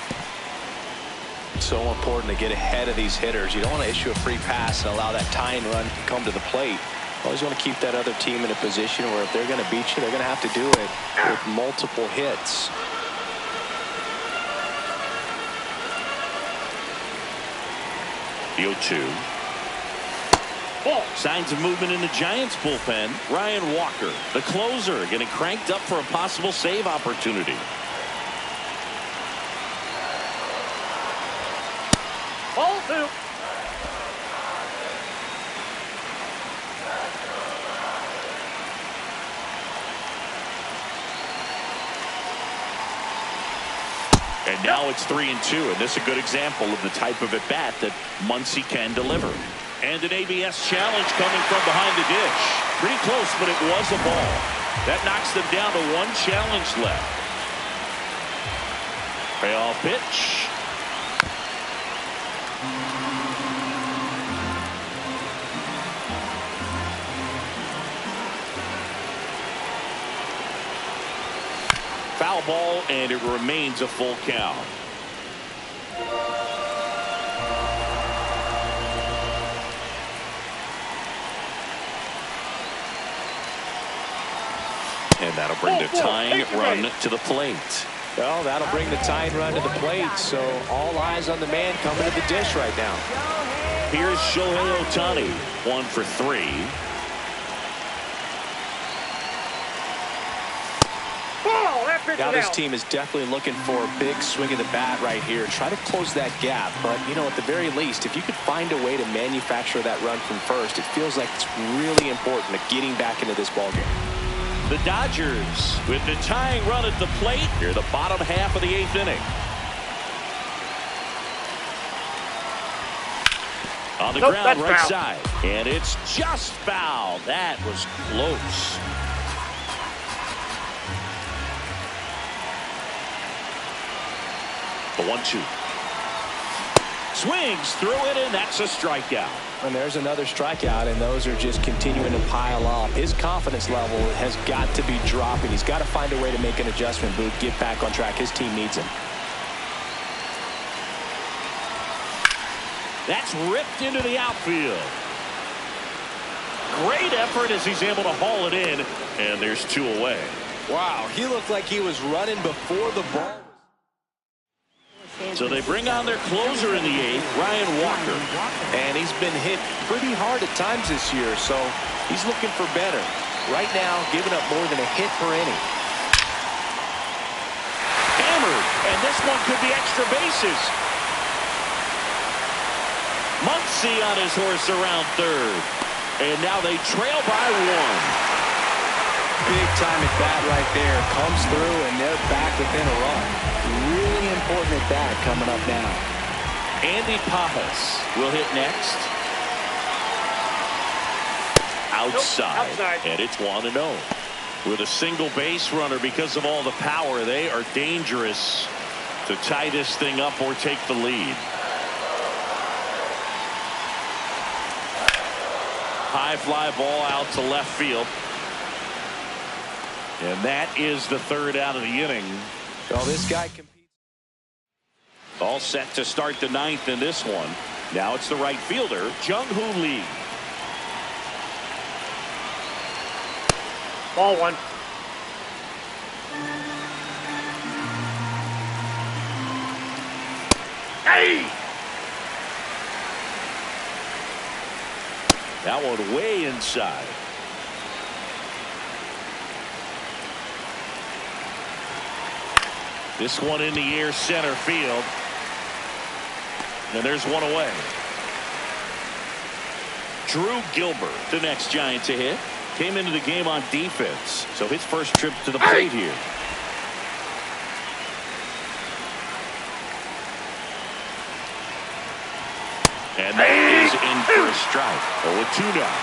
So important to get ahead of these hitters. You don't want to issue a free pass and allow that tying run to come to the plate. Always want to keep that other team in a position where if they're going to beat you, they're going to have to do it with multiple hits. The 0-2. Signs of movement in the Giants bullpen. Ryan Walker, the closer, getting cranked up for a possible save opportunity. Ball 2. And now it's 3-2, and this is a good example of the type of at-bat that Muncy can deliver. And an ABS challenge coming from behind the dish. Pretty close, but it was a ball. That knocks them down to 1 challenge left. Payoff pitch. foul ball, and it remains a full count. And that'll bring the tying run to the plate. Well, that'll bring the tying run to the plate, so all eyes on the man coming to the dish right now. Here's Shohei Ohtani, 1 for 3. Now this team is definitely looking for a big swing of the bat right here. Try to close that gap, but, you know, at the very least, if you could find a way to manufacture that run from first, it feels like it's really important to getting back into this ballgame. The Dodgers with the tying run at the plate here, the bottom half of the 8th inning. On the ground, right foul. side. And it's just foul. That was close. The 1-2. Swings through it, and that's a strikeout. And there's another strikeout, and those are just continuing to pile up. His confidence level has got to be dropping. He's got to find a way to make an adjustment, Boot, get back on track. His team needs him. That's ripped into the outfield. Great effort as he's able to haul it in, and there's 2 away. Wow, he looked like he was running before the ball. So they bring on their closer in the 8th, Ryan Walker. And he's been hit pretty hard at times this year, so he's looking for better. Right now, giving up more than a hit per inning. Hammered, and this one could be extra bases. Muncy on his horse around third. And now they trail by 1. Big time at bat right there. Comes through, and they're back within a run. Really important at bat coming up now. Andy Pappas will hit next. Outside. And it's 1-0. With a single base runner, because of all the power, they are dangerous to tie this thing up or take the lead. High fly ball out to left field. And that is the 3rd out of the inning. Well, this guy competes. All set to start the 9th in this one. Now it's the right fielder, Jung-Hoo Lee. Ball 1. Hey! That one way inside. This one in the air, center field. And there's 1 away. Drew Gilbert, the next Giant to hit. Came into the game on defense, so his first trip to the plate here. And that is in for a strike. 0-2 now.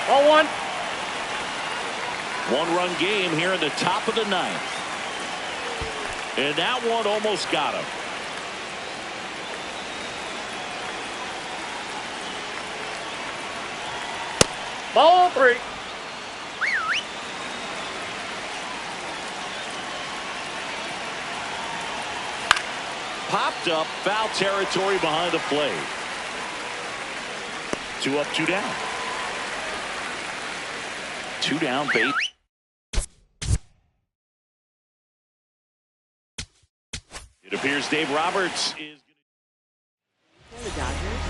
Ball 1. 1-run game here in the top of the 9th. And that one almost got him. Ball 3. Popped up, foul territory behind the plate. 2 up, 2 down. 2 down, base. It appears Dave Roberts is For the Dodgers,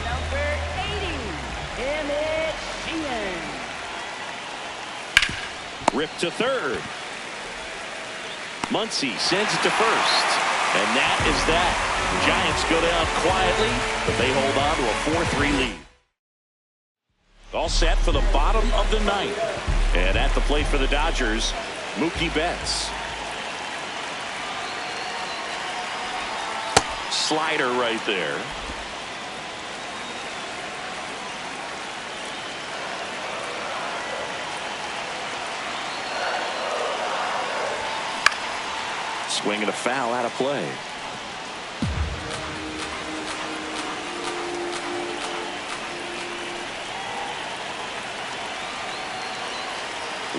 number 80, Emmett Sheehan. ripped to third. Muncy sends it to first. And that is that. The Giants go down quietly, but they hold on to a 4-3 lead. All set for the bottom of the 9th. And at the plate for the Dodgers, Mookie Betts. Slider right there. Swing and a foul out of play.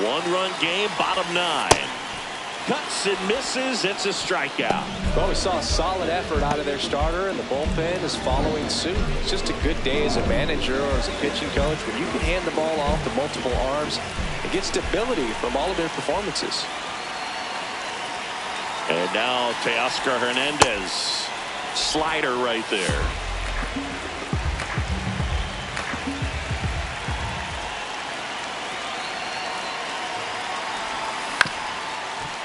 One-run game, bottom 9. Cuts and misses. It's a strikeout. Well, we saw a solid effort out of their starter, and the bullpen is following suit. It's just a good day as a manager or as a pitching coach when you can hand the ball off to multiple arms and get stability from all of their performances. And now Teoscar Hernandez. Slider right there.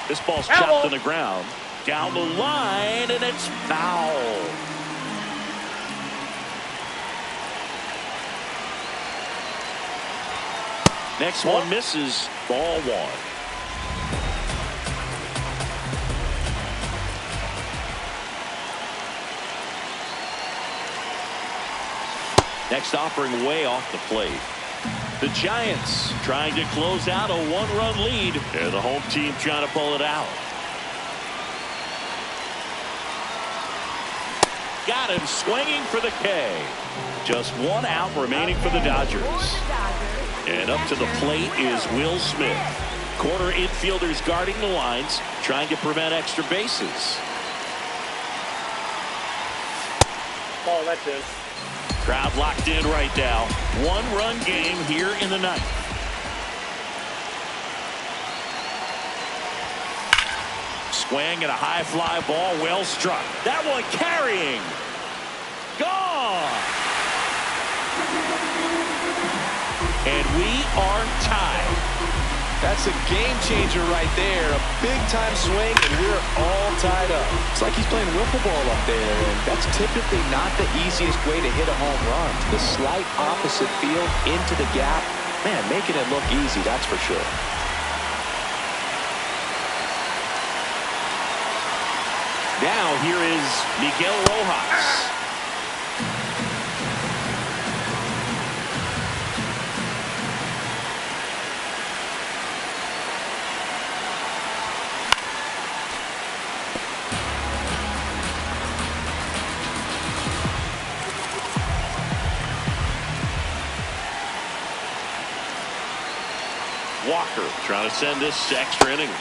This ball's chopped on the ground. Down the line, and it's foul. Next one misses. Ball 1. Next offering way off the plate. The Giants trying to close out a one-run lead, and the home team trying to pull it out. Got him swinging for the K. Just 1 out remaining for the Dodgers. And up to the plate is Will Smith. Corner infielders guarding the lines, trying to prevent extra bases. Ball, that's it. Crowd locked in right now. One-run game here in the 9th. Swing and a high fly ball, well struck. That one carrying. Gone. And we are tied. That's a game changer right there. A big time swing, and we're all tied up. It's like he's playing wiffle ball up there, and that's typically not the easiest way to hit a home run. The slight opposite field into the gap. Man, making it look easy, that's for sure. Now here is Miguel Rojas. Walker trying to send this to extra innings.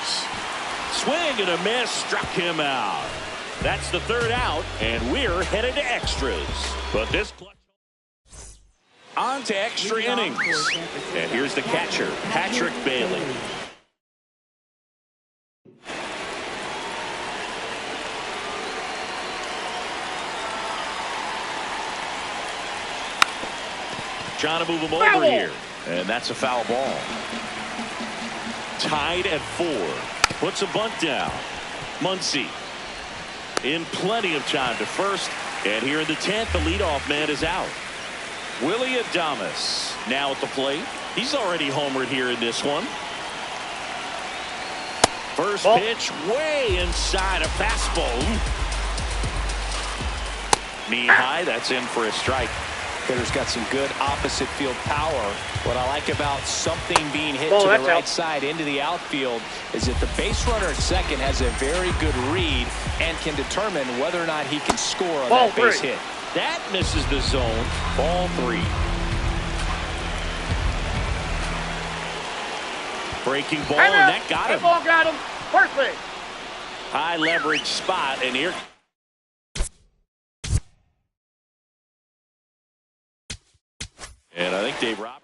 Swing and a miss, struck him out. That's the 3rd out, and we're headed to extras. But this clutch on to extra innings. And here's the catcher, Patrick Bailey. Trying to move him over here. And that's a foul ball. Tied at 4. Puts a bunt down. Muncy in plenty of time to first. And here in the 10th, the leadoff man is out. Willie Adames now at the plate. He's already homered here in this one. First pitch way inside, a fastball. Knee high, that's in for a strike. Hitter's got some good opposite field power. What I like about something being hit to the right side into the outfield is that the base runner at second has a very good read and can determine whether or not he can score on that base hit. That misses the zone. Ball 3. Breaking ball, and that got him. Ball got him. First base. High leverage spot, and here. And I think Dave Roberts.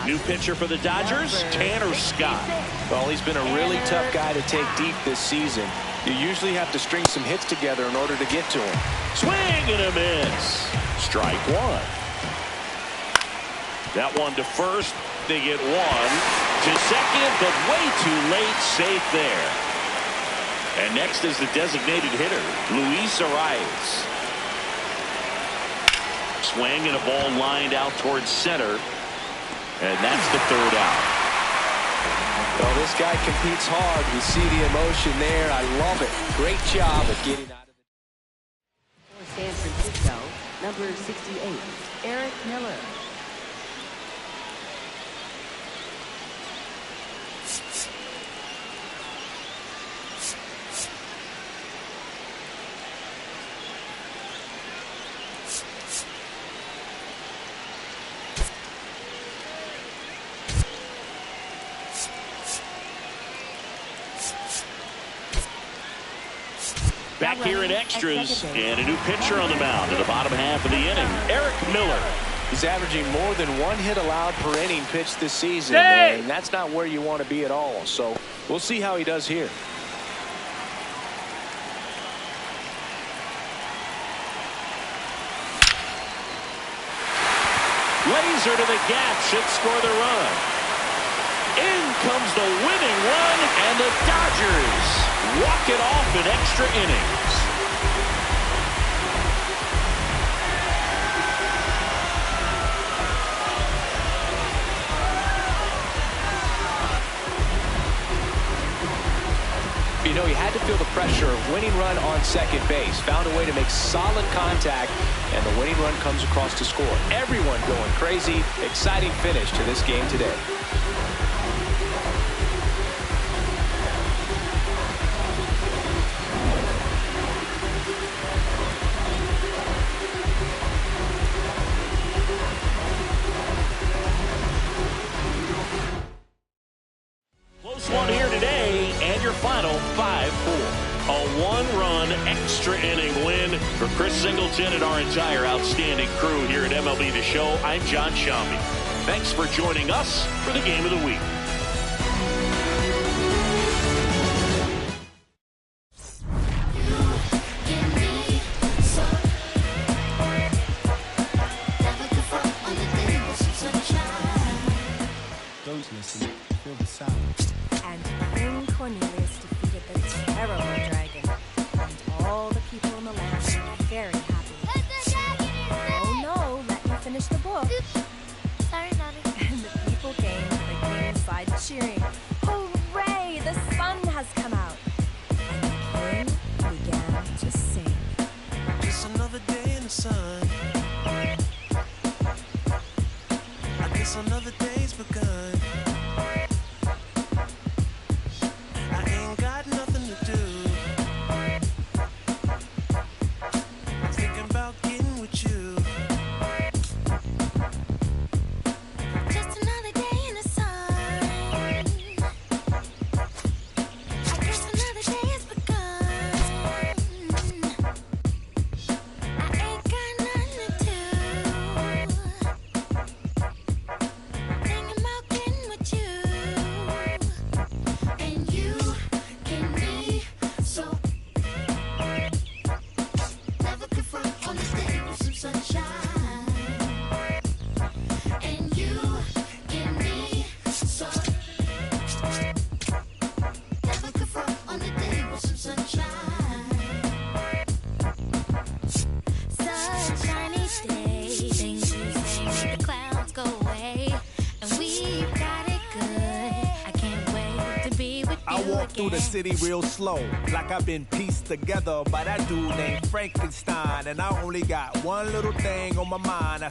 New pitcher for the Dodgers, Tanner Scott. Well, he's been a really tough guy to take deep this season. You usually have to string some hits together in order to get to him. Swing and a miss. Strike 1. That one to first. They get 1 to second, but way too late. Safe there. And next is the designated hitter, Luis Arias. Swing and a ball lined out towards center. And that's the 3rd out. Well, this guy competes hard. We see the emotion there. I love it. Great job of getting out of it. For San Francisco, number 68, Eric Miller. Back here in extras, and a new pitcher on the mound in the bottom half of the inning, Eric Miller. He's averaging more than 1 hit allowed per inning pitched this season, and that's not where you want to be at all. So we'll see how he does here. Laser to the gap should score the run. In comes the winning run, and the Dodgers walk it off in extra innings. You know, he had to feel the pressure of winning run on second base. Found a way to make solid contact, and the winning run comes across to score. Everyone going crazy. Exciting finish to this game today. Close one here today, and your final 5-4. A one-run extra inning win for Chris Singleton and our entire outstanding crew here at MLB The Show. I'm John Shambi. Thanks for joining us for the Game of the Week. Those listen, feel the sound. And King Cornelius defeated the terrible dragon. And all the people in the land were very happy. Oh no, let me finish the book. Sorry, Mommy. And the people came to the king's side cheering. Hooray, the sun has come out. And the king began to sing. Just another day in the sun. I guess another day's begun. I ain't got nothing to do. I'm thinking about getting with you. Just another day in the sun. I guess another day has begun. I ain't got nothing to do. Thinking about getting with you. And you can be so. Never confront on this day with some sunshine. And you can be so. Never confront on the day with some sunshine. Sunshiny day, things you say make the clouds go away, and we've got it good. I can't wait to be with you I walk through the again. city real slow, like I've been pieced together by that dude named Frankenstein. And I only got one little thing on my mind.